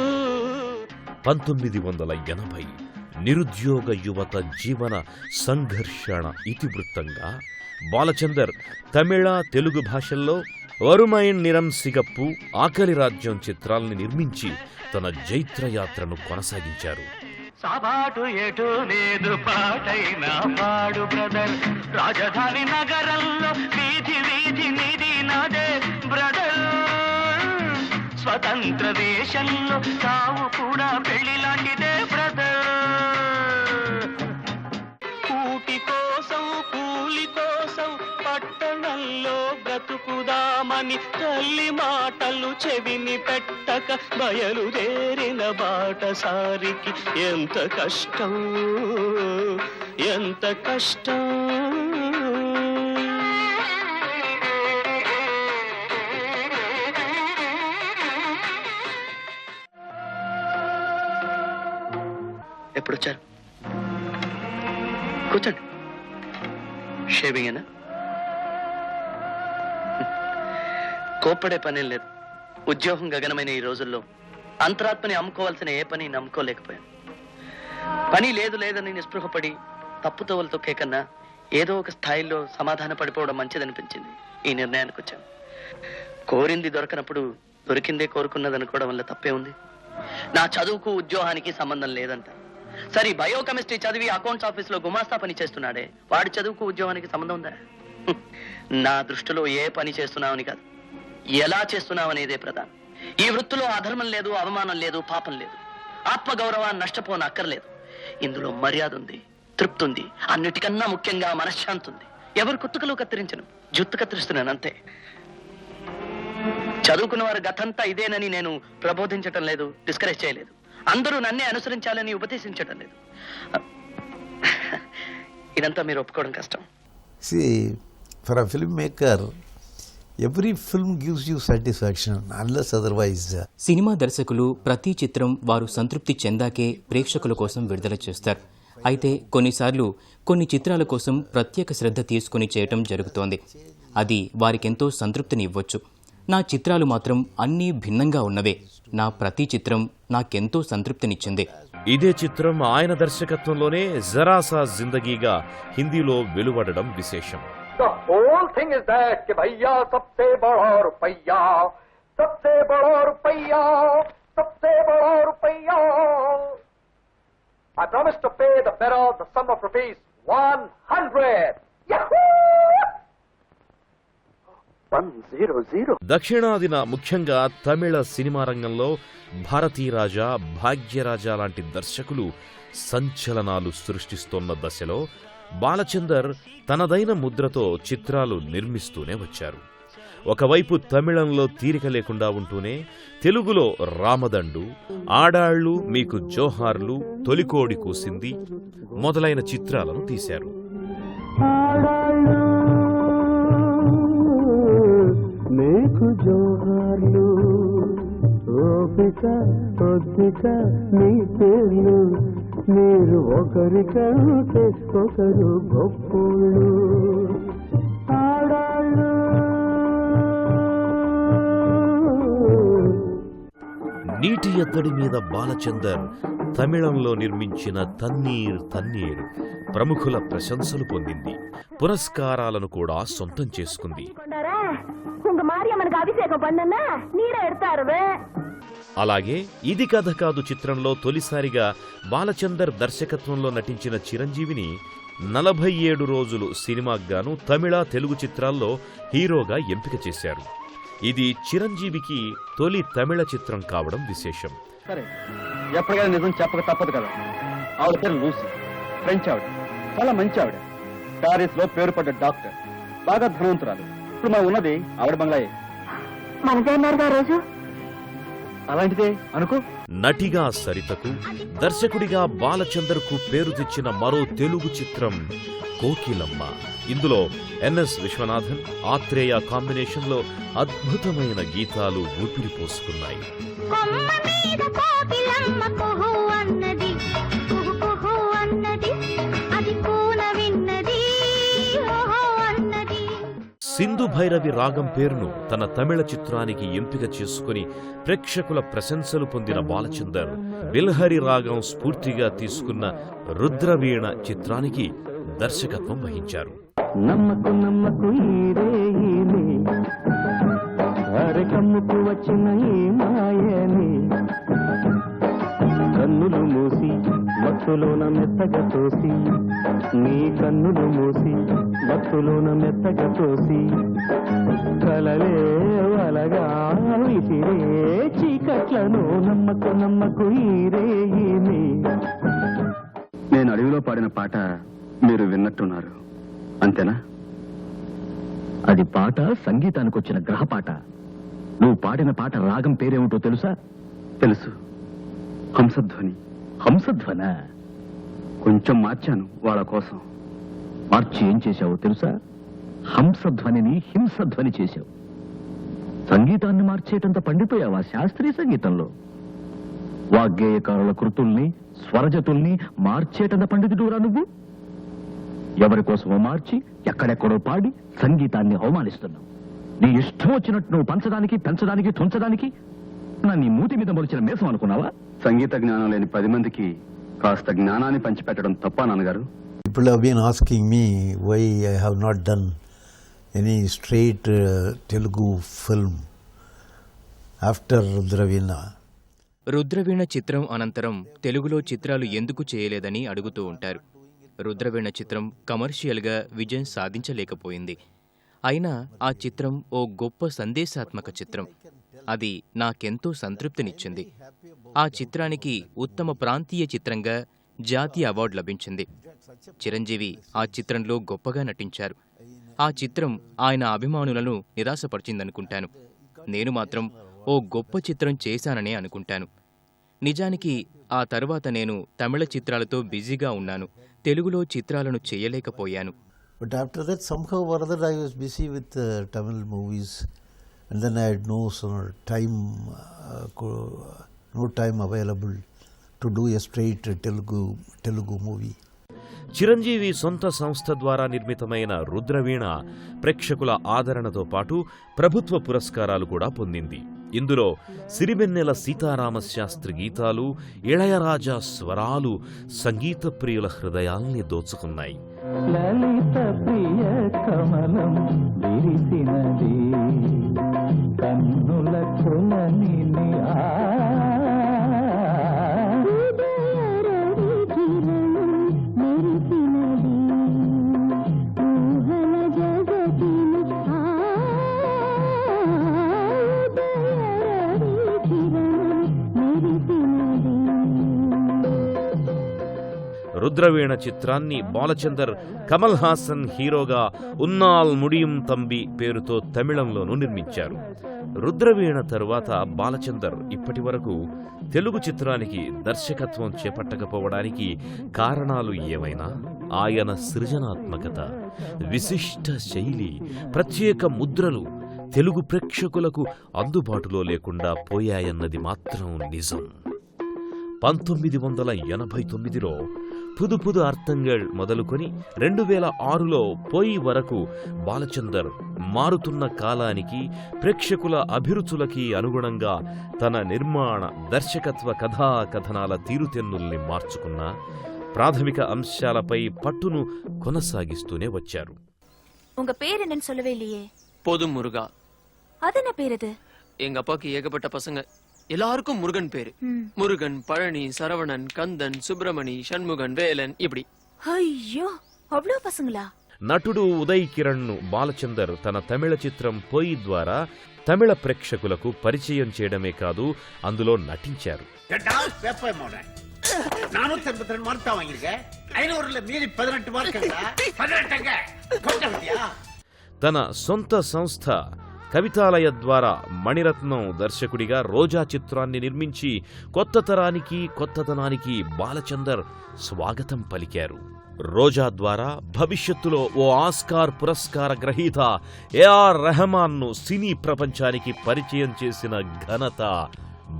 Speaker 1: 1980 నిరుద్యోగ యువత జీవన సంఘర్షణ ఇతివృత్తంగా బాలచందర్ తమిళ, తెలుగు భాషల్లో వరుమైన్ నిరం సిగప్పు, ఆకలి రాజ్యం చిత్రాల్ని నిర్మించి తన జైత్రయాత్రను కొనసాగించారు.
Speaker 5: సాబాటు ఎటు లేదు పాటైనా పాడు బ్రదర్, రాజధాని నగరంలో వీధి వీధి నిధి నాదే బ్రదర్, స్వతంత్ర దేశంలో తావు కూడా పెళ్లి లాంటిదే బ్రదర్, కూటి కోసం కూలి కోసం పట్టణంలో బ్రతుకుదామని తల్లి మాటలు చెవిని పెట్టక బయలుదేరిన బాటసారికి ఎంత కష్టం, ఎంత కష్టం. ఎప్పుడొచ్చారు? కూర్చోండి. షేవింగ్ అయినా? కోప్పడే పనేం లేదు. ఉద్యోగం గగనమైన ఈ రోజుల్లో అంతరాత్మని అమ్ముకోవాల్సిన ఏ పని నమ్ముకోలేకపోయాను. పని లేదు లేదని నిస్పృహపడి తప్పుతోవలు తొక్కే కన్నా ఏదో ఒక స్థాయిలో సమాధాన పడిపోవడం మంచిదనిపించింది. ఈ నిర్ణయానికి వచ్చాను. కోరింది దొరకనప్పుడు దొరికిందే కోరుకున్నది అనుకోవడం వల్ల తప్పే ఉంది. నా చదువుకు ఉద్యోగానికి సంబంధం లేదంట. సరే, బయోకెమిస్ట్రీ చదివి అకౌంట్స్ ఆఫీస్ లో గుమాస్తా పని చేస్తున్నాడే, వాడి చదువుకు ఉద్యోగానికి సంబంధం ఉందా? నా దృష్టిలో ఏ పని చేస్తున్నావని కాదు, ఎలా చేస్తున్నావనేదే ప్రధానం. ఈ వృత్తిలో అధర్మం లేదు, అవమానం లేదు, పాపం లేదు, ఆత్మగౌరవాన్ని నష్టపోన అక్కర్లేదు. ఇందులో మర్యాద ఉంది, తృప్తి ఉంది, అన్నిటికన్నా ముఖ్యంగా మనశ్శాంతి ఉంది. ఎవరు కుత్తుకలు కత్తిరించను, జుత్తు కత్తిరిస్తున్నాను అంతే. చదువుకున్న వారు గతంతా ఇదేనని నేను ప్రబోధించటం లేదు, డిస్కరేజ్ చేయలేదు. అందరూ నన్నే అనుసరించాలని ఉపదేశించటం లేదు. ఇదంతా మీరు ఒప్పుకోవడం కష్టం.
Speaker 2: See, for a filmmaker, every film gives you satisfaction unless otherwise.
Speaker 3: Cinema దర్శకులు ప్రతి చిత్రం వారు సంతృప్తి చెందాకే ప్రేక్షకుల కోసం విడుదల చేస్తారు. అయితే కొన్నిసార్లు కొన్ని చిత్రాల కోసం ప్రత్యేక శ్రద్ధ తీసుకుని చేయటం జరుగుతోంది. అది వారికెంతో సంతృప్తిని ఇవ్వచ్చు. నా చిత్రాలు మాత్రం అన్నీ భిన్నంగా ఉన్నవే. నా ప్రతి చిత్రం నాకెంతో సంతృప్తినిచ్చింది.
Speaker 1: ఇదే చిత్రం ఆయన దర్శకత్వంలోనే జరాసా జిందగీగా హిందీలో వెలువడడం విశేషం.
Speaker 8: The whole thing is that कि भैया सबसे बड़ा रुपया, सबसे बड़ा रुपया, सबसे बड़ा रुपया. I promise to pay the bearer the sum of rupees 100. Yahoo! 100.
Speaker 1: దక్షిణాదిన ముఖ్యంగా తమిళ సినిమా రంగంలో భారతీరాజా, భాగ్యరాజా లాంటి దర్శకులు సంచలనాలు సృష్టిస్తోన్న దశలో బాలచందర్ తనదైన ముద్రతో చిత్రాలు నిర్మిస్తూనే వచ్చారు. ఒకవైపు తమిళంలో తీరిక లేకుండా ఉంటూనే తెలుగులో రామదండు, ఆడాళ్లు మీకు జోహార్లు, తొలికోడి కూసింది మొదలైన చిత్రాలను తీశారు.
Speaker 5: నీకు జోహార్లు, ఓపిక కొద్దిక నీ పేర్లు, మీరు ఒకరికంటే ఒకరు గొప్పోళ్ళు, ఆడాళ్ళు.
Speaker 1: నీటి ఎద్దడి మీద బాలచందర్ తమిళంలో నిర్మించిన తన్నీర్ తన్నీర్ ప్రముఖుల ప్రశంసలు పొందింది. పురస్కారాలను కూడా సొంతం చేసుకుంది. అలాగే ఇది కథ కాదు చిత్రంలో తొలిసారిగా బాలచందర్ దర్శకత్వంలో నటించిన చిరంజీవిని 47 రోజులు సినిమాగాను తమిళ, తెలుగు చిత్రాల్లో హీరోగా ఎంపిక చేశారు. ఇది చిరంజీవికి తొలి తమిళ చిత్రం కావడం విశేషం.
Speaker 4: సరే, ఎప్పటికైనా నిజం చెప్పక తప్పదు కదా. ఆవిడ పేరు లూసీ, ఫ్రెంచ్ ఆవిడ, చాలా మంచి ఆవిడ. ప్యారిస్ లో పేరు పడ్డ డాక్టర్, బాగా ధనవంతురాలు. ఇప్పుడు మనం ఉన్నది ఆవిడ బంగ్లాయే.
Speaker 6: మనదే అన్నారుగా రోజు.
Speaker 4: అలాంటిదే అనుకో.
Speaker 1: నటిగా సరితకు, దర్శకుడిగా బాలచందర్కు పేరు తెచ్చిన మరో తెలుగు చిత్రం కోకిలమ్మ. ఇందులో ఎన్ఎస్ విశ్వనాథన్, ఆత్రేయ కాంబినేషన్లో అద్భుతమైన గీతాలు ఊపిరి పోసుకున్నాయి. సింధు భైరవి రాగం పేరును తన తమిళ చిత్రానికి ఎంపిక చేసుకుని ప్రేక్షకుల ప్రశంసలు పొందిన బాలచందర్ బిల్హరి రాగం స్ఫూర్తిగా తీసుకున్న రుద్రవీణ చిత్రానికి దర్శకత్వం వహించారు.
Speaker 5: నమ్మకు నమ్మకు కమ్ముకు వచ్చిన ఈ మాయని కన్నులు మూసి మత్తులోన మెత్తగా తోసి, నీ కన్నులు మూసి మత్తులోన మెత్తగా తోసి, కలలే వలగా విసిరే చీకట్లను నమ్మకు నమ్మకు ఈరేని.
Speaker 4: నేను అడవిలో పాడిన పాట మీరు విన్నట్టున్నారు, అంతేనా?
Speaker 10: అది పాట సంగీతానికి వచ్చిన గ్రహపాట. నువ్వు పాడిన పాట రాగం పేరేమిటో తెలుసా?
Speaker 4: తెలుసు, హంసధ్వని.
Speaker 10: హంసధ్వన.
Speaker 4: కొంచెం మార్చాను వాళ్ళ కోసం.
Speaker 10: మార్చి ఏం చేశావో తెలుసా? హంసధ్వనిని హింసధ్వని చేశావు. సంగీతాన్ని మార్చేటంత పండిపోయావా శాస్త్రీయ సంగీతంలో? వాగ్గేయకారుల కృతుల్ని, స్వరజతుల్ని మార్చేటంత పండితుడురా నువ్వు. ఎవరి కోసమో మార్చి ఎక్కడెక్కడో పాడి సంగీతాన్ని అవమానిస్తున్నావు. నీ ఇష్టం వచ్చినట్టు నువ్వు పంచడానికి, పెంచడానికి, తుంచడానికి నా నీ మూతి మీద మొలిచిన మేసం అనుకున్నావా?
Speaker 4: సంగీత జ్ఞానం లేని 10 మందికి కాస్త జ్ఞానాన్ని పంచిపెట్టడం తప్ప, నాన్నగారు?
Speaker 2: People have been asking me why I have not done any straight Telugu film after Rudravina.
Speaker 3: Rudraveena చిత్రం అనంతరం తెలుగులో చిత్రాలు ఎందుకు చేయలేదని అడుగుతూ ఉంటారు. రుద్రవీణ చిత్రం కమర్షియల్గా విజయం సాధించలేకపోయింది. అయినా ఆ చిత్రం ఓ గొప్ప సందేశాత్మక చిత్రం. అది నాకెంతో సంతృప్తినిచ్చింది. ఆ చిత్రానికి ఉత్తమ ప్రాంతీయ చిత్రంగా జాతీయ అవార్డు లభించింది. చిరంజీవి ఆ చిత్రంలో గొప్పగా నటించారు. ఆ చిత్రం ఆయన అభిమానులను నిరాశపరిచిందనుకుంటాను. నేను మాత్రం ఓ గొప్ప చిత్రం చేశాననే అనుకుంటాను. నిజానికి ఆ తర్వాత నేను తమిళ చిత్రాలతో బిజీగా ఉన్నాను. తెలుగులో చిత్రాలను చేయలేకపోయాను.
Speaker 2: But after that, somehow or other, I was busy with Tamil movies, and then I had no time available to do a straight Telugu movie.
Speaker 1: Chiranjeevi సొంత సంస్థ ద్వారా నిర్మితమైన రుద్రవీణ ప్రేక్షకుల ఆదరణతో పాటు ప్రభుత్వ పురస్కారాలు కూడా పొందింది. ఇందులో సిరివెన్నెల సీతారామశాస్త్రి గీతాలు, ఇళయరాజా స్వరాలు సంగీత ప్రియుల హృదయాల్ని దోచుకున్నాయి.
Speaker 5: లలిత ప్రియ కమలం విరిసినది కన్నుల కొలని
Speaker 1: రుద్రవీణ చిత్రాన్ని బాలచందర్ కమల్ హాసన్ హీరోగా ఉన్నాల్ ముడియం తంబి పేరుతో తమిళంలోనూ నిర్మించారు. రుద్రవీణ తరువాత బాలచందర్ ఇప్పటి వరకు తెలుగు చిత్రానికి దర్శకత్వం చేపట్టకపోవడానికి కారణాలు ఏమైనా ఆయన సృజనాత్మకత, విశిష్ట శైలి, ప్రత్యేక ముద్రలు తెలుగు ప్రేక్షకులకు అందుబాటులో లేకుండా పోయాయన్నది మాత్రం నిజం. 1989లో పుదు పుదు అర్థంగళ్ మొదలుకొని 2006లో పోయి వరకు బాలచందర్ మారుతున్న కాలానికి, ప్రేక్షకుల అభిరుచులకి అనుగుణంగా తన నిర్మాణ, దర్శకత్వ, కథా కథనాల తీరుతెన్నుల్ని మార్చుకున్న ప్రాథమిక అంశాలపై పట్టును కొనసాగిస్తూనే వచ్చారు.
Speaker 6: உங்க பேர் என்னன்னு சொல்லவே இல்லையே.
Speaker 11: போதும் முருகா.
Speaker 6: அது என்ன பேர் அது?
Speaker 11: எங்க அப்பாக்கு ஏகப்பட்ட பசங்க, எல்லாருக்கும் முருகன் பேரு. முருகன், பழனி, சரவணன், கந்தன், சுப்பிரமணி, சண்முகன், வேலன், இப்படி.
Speaker 6: ஐயோ, அவ்வளவு பசங்களா?
Speaker 1: నటుడు ఉదయ్ కిరణ్ ను బాలచందర్ తన తమిళ చిత్రం పొయి ద్వారా తమిళ ప్రేక్షకులకు పరిచయం చేయడమే కాదు, అందులో నటించారు. తన సొంత సంస్థ కవితాలయ ద్వారా మణిరత్నం దర్శకుడిగా రోజా చిత్రాన్ని నిర్మించి కొత్త తరానికి కొత్తదనానికి బాలచందర్ స్వాగతం పలికారు. రోజా ద్వారా భవిష్యత్తులో ఓ ఆస్కార్ పురస్కార గ్రహీత ఏఆర్ రెహమాన్ను సినీ ప్రపంచానికి పరిచయం చేసిన ఘనత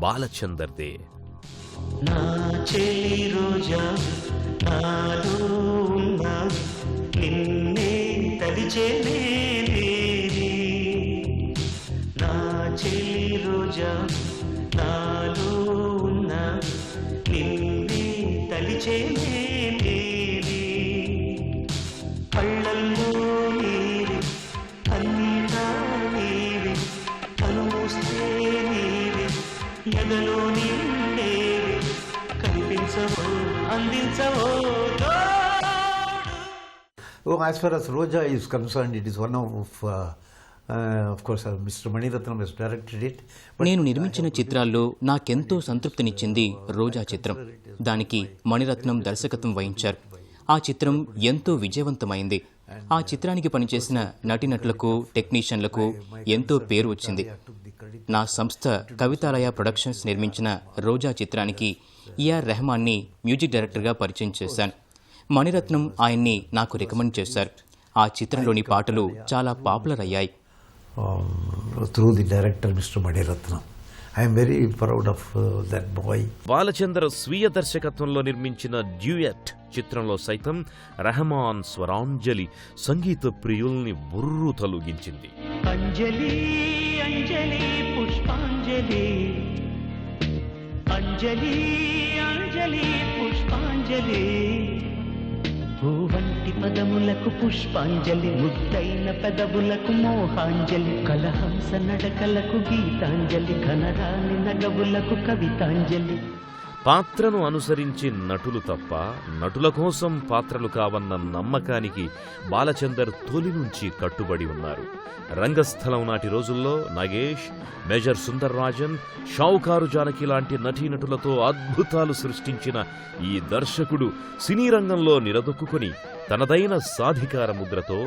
Speaker 1: బాలచందర్దే.
Speaker 5: నా చెలి రోజా నాలో ఉన్నా నిన్నే తలిచేనే నా చెలి రోజా నాలో ఉన్నా నిన్నే తలిచేనే కళ్ళల్లో నీవే అన్నిటా నీవే కనుమూస్తే నీవే ఎదలో నిండే కనిపించవో అందించవో.
Speaker 9: Oh, as far as Roja is concerned, it is one of course, Mr. Mani Ratnam has directed it.
Speaker 3: నేను నిర్మించిన చిత్రాల్లో నాకెంతో సంతృప్తినిచ్చింది రోజా చిత్రం. దానికి మణిరత్నం దర్శకత్వం వహించారు. ఆ చిత్రం ఎంతో విజయవంతమైంది. ఆ చిత్రానికి పనిచేసిన నటీనటులకు, టెక్నీషియన్లకు ఎంతో పేరు వచ్చింది. నా సంస్థ కవితాలయ ప్రొడక్షన్స్ నిర్మించిన రోజా చిత్రానికి ఏఆర్ రెహమాన్ని మ్యూజిక్ డైరెక్టర్గా పరిచయం చేశాను. మణిరత్నం ఆయన్ని నాకు రికమెండ్ చేశారు. ఆ చిత్రంలోని పాటలు చాలా పాపులర్ అయ్యాయి.
Speaker 9: Through the director, Mr. Mani Ratnam. I am very proud of that boy.
Speaker 1: Balachandra స్వీయ దర్శకత్వంలో నిర్మించిన డ్యూయట్ చిత్రంలో సైతం రెహమాన్ స్వరాంజలి సంగీత ప్రియుల్ని బుర్రు తొలగించింది.
Speaker 5: అంజలి అంజలి పుష్పాంజలి అంజలి అంజలి పుష్పాంజలి పూవంటి పదములకు పుష్పాంజలి ముద్దైన పెదవులకు మోహాంజలి కలహంస నడకలకు గీతాంజలి ఘనరాని నగవులకు కవితాంజలి.
Speaker 1: పాత్రను అనుసరించి నటులు తప్ప నటుల కోసం పాత్రలు కావన్న నమ్మకానికి బాలచందర్ తొలి నుంచి కట్టుబడి ఉన్నారు. రంగస్థలం నాటి రోజుల్లో నాగేష్, మేజర్ సుందర్ రాజన్, షావుకారు జానకి లాంటి నటీనటులతో అద్భుతాలు సృష్టించిన ఈ దర్శకుడు సినీ రంగంలో నిలదొక్కుని తనదైన సాధికార ముద్రతో,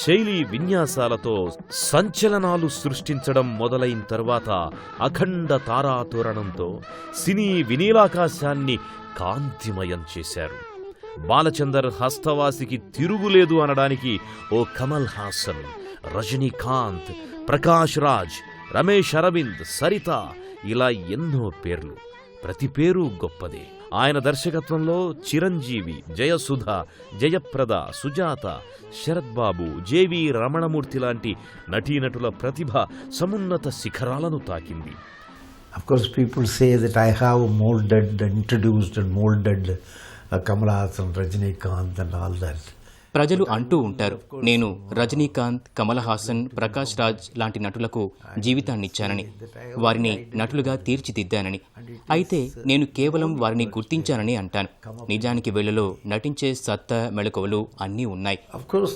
Speaker 1: శైలి విన్యాసాలతో సంచలనాలు సృష్టించడం మొదలైన తర్వాత అఖండ తారాతోరణంతో సినీ వినీలాకాశాన్ని కాంతిమయం చేశారు. బాలచందర్ హస్తవాసికి తిరుగులేదు అనడానికి ఓ కమల్ హాసన్, రజనీకాంత్, ప్రకాష్ రాజ్, రమేష్ అరవింద్, సరిత ఇలా ఎన్నో పేర్లు. ప్రతి పేరు గొప్పదే. ఆయన దర్శకత్వంలో చిరంజీవి, జయసుధ, జయప్రద, సుజాత, శరత్ బాబు, జేవి రమణమూర్తి లాంటి నటీనటుల ప్రతిభ సమున్నత శిఖరాలను తాకింది.
Speaker 9: Of course, people say that I have introduced and molded Kamal Hassan, Rajinikanth and all that.
Speaker 3: ప్రజలు అంటూ ఉంటారు, నేను రజనీకాంత్, కమల్ హాసన్, ప్రకాష్ రాజ్ లాంటి నటులకు జీవితాన్నిచ్చానని, వారిని నటులుగా తీర్చిదిద్దానని. అయితే నేను కేవలం వారిని గుర్తించానని అంటాను. నిజానికి వీళ్లలో నటించే సత్తా, మెళకువలు అన్నీ ఉన్నాయి.
Speaker 9: Of course,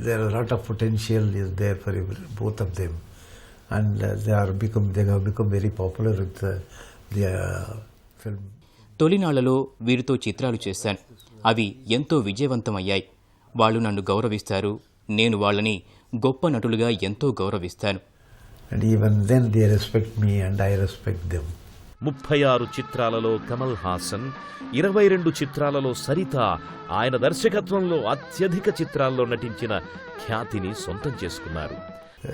Speaker 9: there are a lot of potential is there for both of them, and they have become very popular with the film.
Speaker 3: తొలినాళ్లలో వీరితో చిత్రాలు చేశాను. అవి ఎంతో విజయవంతమయ్యాయి. వాళ్ళు నన్ను గౌరవిస్తారు, నేను వాళ్ళని గొప్ప నటులుగా ఎంతో గౌరవిస్తాను.
Speaker 9: And even then they respect me and I respect them.
Speaker 1: 36 చిత్రాలలో కమల్ హాసన్, 22 చిత్రాలలో సరిత ఆయన దర్శకత్వంలో అత్యధిక చిత్రాల్లో నటించిన ఖ్యాతిని సొంతం చేసుకున్నారు.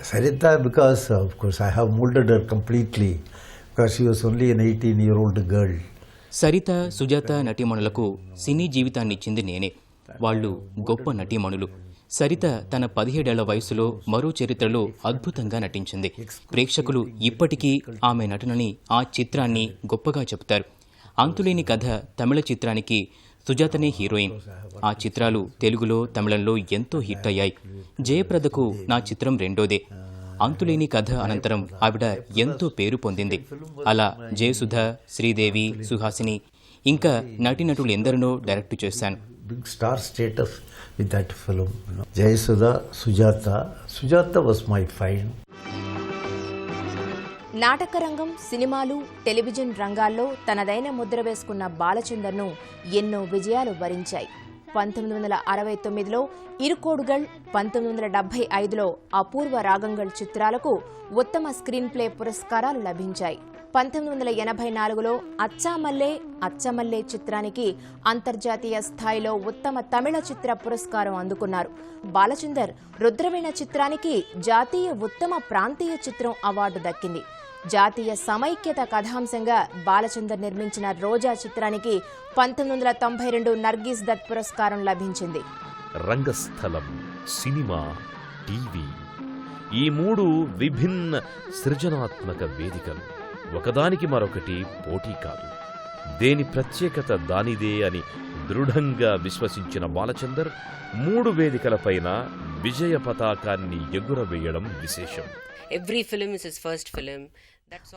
Speaker 9: Sarita, because of course I have molded her completely, because she was only an 18-year-old girl.
Speaker 3: Saritha, Sujatha నటీమణులకు సినీ జీవితాన్నిచ్చింది నేనే. వాళ్ళు గొప్ప నటీమణులు. సరిత తన 17 ఏళ్ల వయసులో మరో చరిత్రలో అద్భుతంగా నటించింది. ప్రేక్షకులు ఇప్పటికీ ఆమె నటనని, ఆ చిత్రాన్ని గొప్పగా చెబుతారు. అంతులేని కథ తమిళ చిత్రానికి సుజాతనే హీరోయిన్. ఆ చిత్రాలు తెలుగులో, తమిళంలో ఎంతో హిట్ అయ్యాయి. జయప్రదకు నా చిత్రం రెండోదే. అంతులేని కథ అనంతరం ఆవిడ ఎంతో పేరు పొందింది. అలా జయసుధ, శ్రీదేవి, సుహాసిని ఇంకా నటీనటులు ఎందరినో డైరెక్ట్ చేశాను.
Speaker 9: Big star status with that film. Jayasudha, Sujata was my find.
Speaker 6: నాటకరంగం, సినిమాలు, టెలివిజన్ రంగాల్లో తనదైన ముద్ర వేసుకున్న బాలచందర్ను ఎన్నో విజయాలు వరించాయి.
Speaker 12: 1969లో ఇరుకోడుగల్, 1975లో అపూర్వ రాగంగల్ చిత్రాలకు ఉత్తమ స్క్రీన్ ప్లే పురస్కారాలు లభించాయి. 1984లో అచ్చమల్లే చిత్రానికి అంతర్జాతీయ స్థాయిలో ఉత్తమ తమిళ చిత్ర పురస్కారం అందుకున్నారు. బాలచందర్ రుద్రవీణ చిత్రానికి జాతీయ ఉత్తమ ప్రాంతీయ చిత్రం అవార్డు దక్కింది. జాతీయ సమైక్యత కథాంశంగా బాలచందర్ నిర్మించిన రోజా చిత్రానికి 1992 నర్గీస్ దత్ పురస్కారం లభించింది.
Speaker 1: రంగస్థలం, సినిమా, టీవీ ఈ 3 విభిన్న సృజనాత్మక వేదికలు. ఒకదానికి మరొకటి పోటీ కాదు. దేని ప్రత్యేకత దానిదే అని దృఢంగా విశ్వసించిన బాలచందర్ 3 వేదికలపైన విజయ పతాకాన్ని ఎగురవేయడం విశేషం.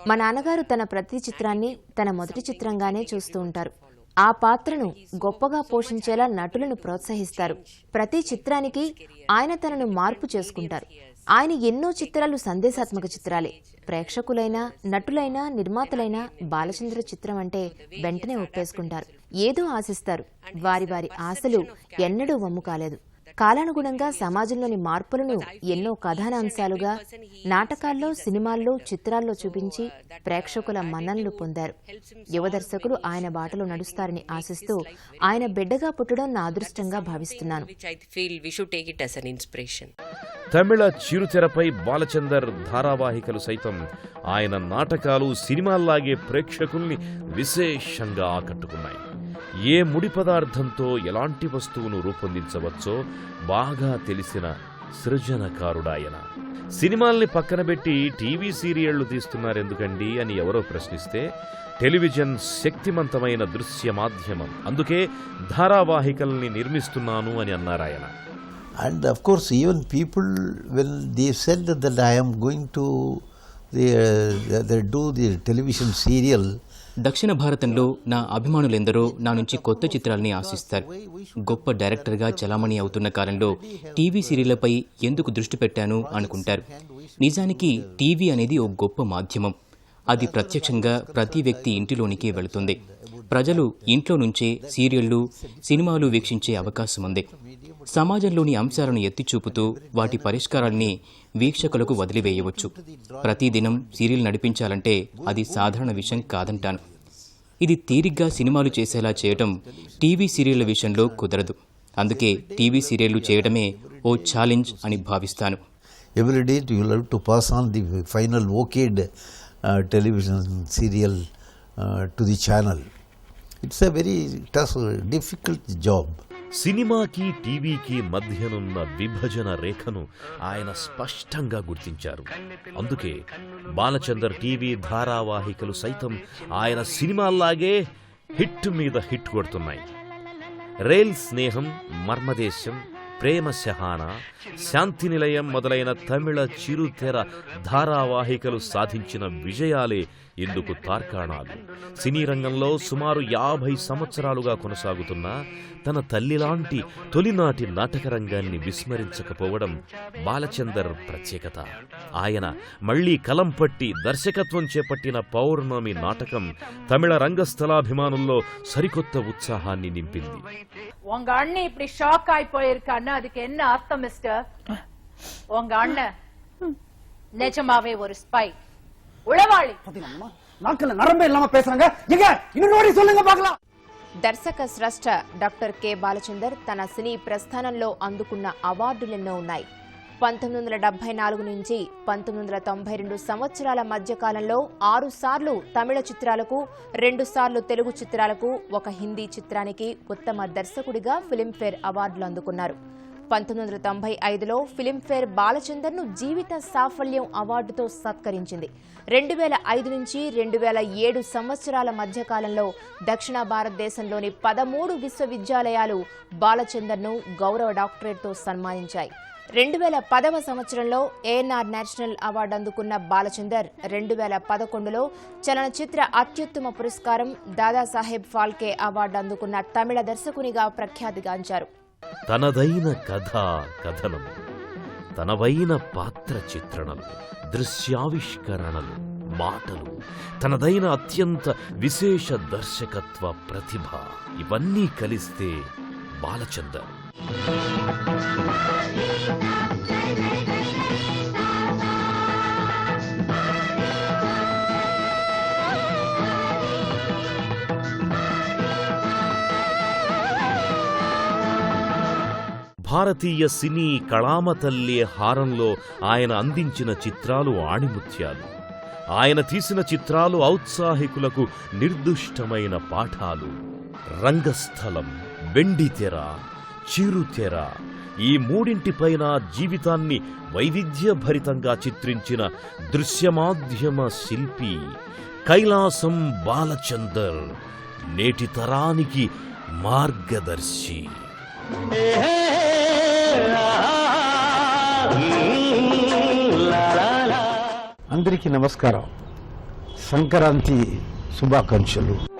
Speaker 12: మా నాన్నగారు తన ప్రతి చిత్రాన్ని తన మొదటి చిత్రంగానే చూస్తూ ఉంటారు. ఆ పాత్రను గొప్పగా పోషించేలా నటులను ప్రోత్సహిస్తారు. ప్రతి చిత్రానికి ఆయన తనను మార్పు చేసుకుంటారు. ఆయన ఎన్నో చిత్రాలు సందేశాత్మక చిత్రాలే. ప్రేక్షకులైనా, నటులైనా, నిర్మాతలైనా బాలచంద్ర చిత్రం అంటే వెంటనే ఒప్పేసుకుంటారు. ఏదో ఆశిస్తారు. వారి వారి ఆశలు ఎన్నడూ వమ్ము కాలేదు. కాలానుగుణంగా సమాజంలోని మార్పులను ఎన్నో కథానాంశాలుగా నాటకాల్లో, సినిమాల్లో, చిత్రాల్లో చూపించి ప్రేక్షకుల మన్ననలు పొందారు. యువ దర్శకులు ఆయన బాటలో నడుస్తారని ఆశిస్తూ ఆయన బిడ్డగా పుట్టడం నా అదృష్టంగా భావిస్తున్నాను.
Speaker 1: తమిళ చిరుతెరపై బాలచందర్ ధారావాహికలు సైతం ఆయన నాటకాలు, సినిమాల్లాగే ప్రేక్షకుల్ని విశేషంగా ఆకట్టుకున్నాయి. ఏ ముడి పదార్థంతో ఎలాంటి వస్తువును రూపొందించవచ్చో బాగా తెలిసిన సృజనకారుడాయన. సినిమాల్ని పక్కనబెట్టి టీవీ సీరియళ్లు తీస్తున్నారెందుకండి అని ఎవరో ప్రశ్నిస్తే, టెలివిజన్ శక్తిమంతమైన దృశ్య మాధ్యమం, అందుకే ధారావాహికల్ని నిర్మిస్తున్నాను అని అన్నారాయన.
Speaker 2: And of course, even people, when they said that I am going to do the television serial,
Speaker 3: దక్షిణ భారతంలో నా అభిమానులెందరో నా నుంచి కొత్త చిత్రాల్ని ఆశిస్తారు. గొప్ప డైరెక్టర్గా చలామణి అవుతున్న కాలంలో టీవీ సీరియళ్లపై ఎందుకు దృష్టి పెట్టాను అనుకుంటారు. నిజానికి టీవీ అనేది ఓ గొప్ప మాధ్యమం. అది ప్రత్యక్షంగా ప్రతి వ్యక్తి ఇంటిలోనికి వెళుతుంది. ప్రజలు ఇంట్లో నుంచే సీరియళ్లు, సినిమాలు వీక్షించే అవకాశం ఉంది. సమాజంలోని అంశాలను ఎత్తిచూపుతూ వాటి పరిష్కారాల్ని వీక్షకులకు వదిలివేయవచ్చు. ప్రతిదినం సీరియల్ నడిపించాలంటే అది సాధారణ విషయం కాదంటాను. ఇది తీరిగ్గా సినిమాలు చేసేలా చేయటం టీవీ సీరియళ్ల విషయంలో కుదరదు. అందుకే టీవీ సీరియళ్లు చేయడమే ఓ ఛాలెంజ్ అని భావిస్తాను.
Speaker 2: every day you will have to pass on the final okayed television serial to the channel. It's a very tough, difficult job.
Speaker 1: సినిమాకి, టీవీకి మధ్యనున్న విభజన రేఖను ఆయన స్పష్టంగా గుర్తించారు. అందుకే బాలచందర్ టీవీ ధారావాహికలు సైతం ఆయన సినిమాల్లాగే హిట్ మీద హిట్ కొడుతున్నాయి. రైల్ స్నేహం, మర్మదేశం, ప్రేమ శహాన, శాంతి నిలయం మొదలైన తమిళ చిరుతెర ధారావాహికలు సాధించిన విజయాలే ఇందుకు తార్కాణాలు. సినీ రంగంలో సుమారు 50 సంవత్సరాలుగా కొనసాగుతున్న తన తల్లిలాంటి తొలినాటి నాటక రంగాన్ని విస్మరించకపోవడం బాలచందర్ ప్రత్యేకత. ఆయన మళ్లీ కలం పట్టి దర్శకత్వం చేపట్టిన పౌర్ణమి నాటకం తమిళ రంగస్థలాభిమానుల్లో సరికొత్త ఉత్సాహాన్ని నింపింది.
Speaker 13: உங்க அண்ணன் இப்படி ஷாக் ஆகி போயிருக்கான்னு அதுக்கு என்ன அர்த்தம் மிஸ்டர்? உங்க அண்ணன் நிஜமாவே ஒரு ஸ்பை, உளவாளி.
Speaker 4: நாக்குல நரம்பே இல்லாம பேசுறாங்க. எங்க இன்னொரு சொல்லுங்க பார்க்கலாம்.
Speaker 12: దర్శక స్రష్ట డాక్టర్ కె బాలచందర్ తన సినీ ప్రస్థానంలో అందుకున్న అవార్డులెన్నో ఉన్నాయి. 1974 నుంచి 1992 సంవత్సరాల మధ్యకాలంలో 6 సార్లు తమిళ చిత్రాలకు, 2 సార్లు తెలుగు చిత్రాలకు, 1 హిందీ చిత్రానికి ఉత్తమ దర్శకుడిగా ఫిల్మ్ఫేర్ అవార్డులు అందుకున్నారు. 1995లో ఫిల్మ్ఫేర్ బాలచందర్ను జీవిత సాఫల్యం అవార్డుతో సత్కరించింది. 2005 నుంచి 2007 సంవత్సరాల మధ్యకాలంలో దక్షిణ భారతదేశంలోని 13 విశ్వవిద్యాలయాలు బాలచందర్ను గౌరవ డాక్టరేట్తో సన్మానించాయి. 2010వ సంవత్సరంలో ఏఎన్ఆర్ నేషనల్ అవార్డు అందుకున్న బాలచందర్ 2011లో చలనచిత్ర అత్యుత్తమ పురస్కారం దాదాసాహెబ్ ఫాల్కే అవార్డు అందుకున్న తమిళ దర్శకునిగా ప్రఖ్యాతిగాంచారు.
Speaker 1: తనదైన కథా కథనం, తనవైన పాత్ర చిత్రణలు, దృశ్యావిష్కరణలు, మాటలు, తనదైన అత్యంత విశేష దర్శకత్వ ప్రతిభ, ఇవన్నీ కలిస్తే బాలచందర్. భారతీయ సినీ కళామతల్లి హారంలో ఆయన అందించిన చిత్రాలు ఆణిముత్యాలు. ఆయన తీసిన చిత్రాలు ఔత్సాహికులకు నిర్దుష్టమైన పాఠాలు. రంగస్థలం, వెండితెర, చిరుతెర ఈ మూడింటిపైన జీవితాన్ని వైవిధ్యభరితంగా చిత్రించిన దృశ్యమాధ్యమ శిల్పి కైలాసం బాలచందర్ నేటి తరానికి మార్గదర్శి.
Speaker 9: అందరికీ నమస్కారం. సంక్రాంతి శుభాకాంక్షలు.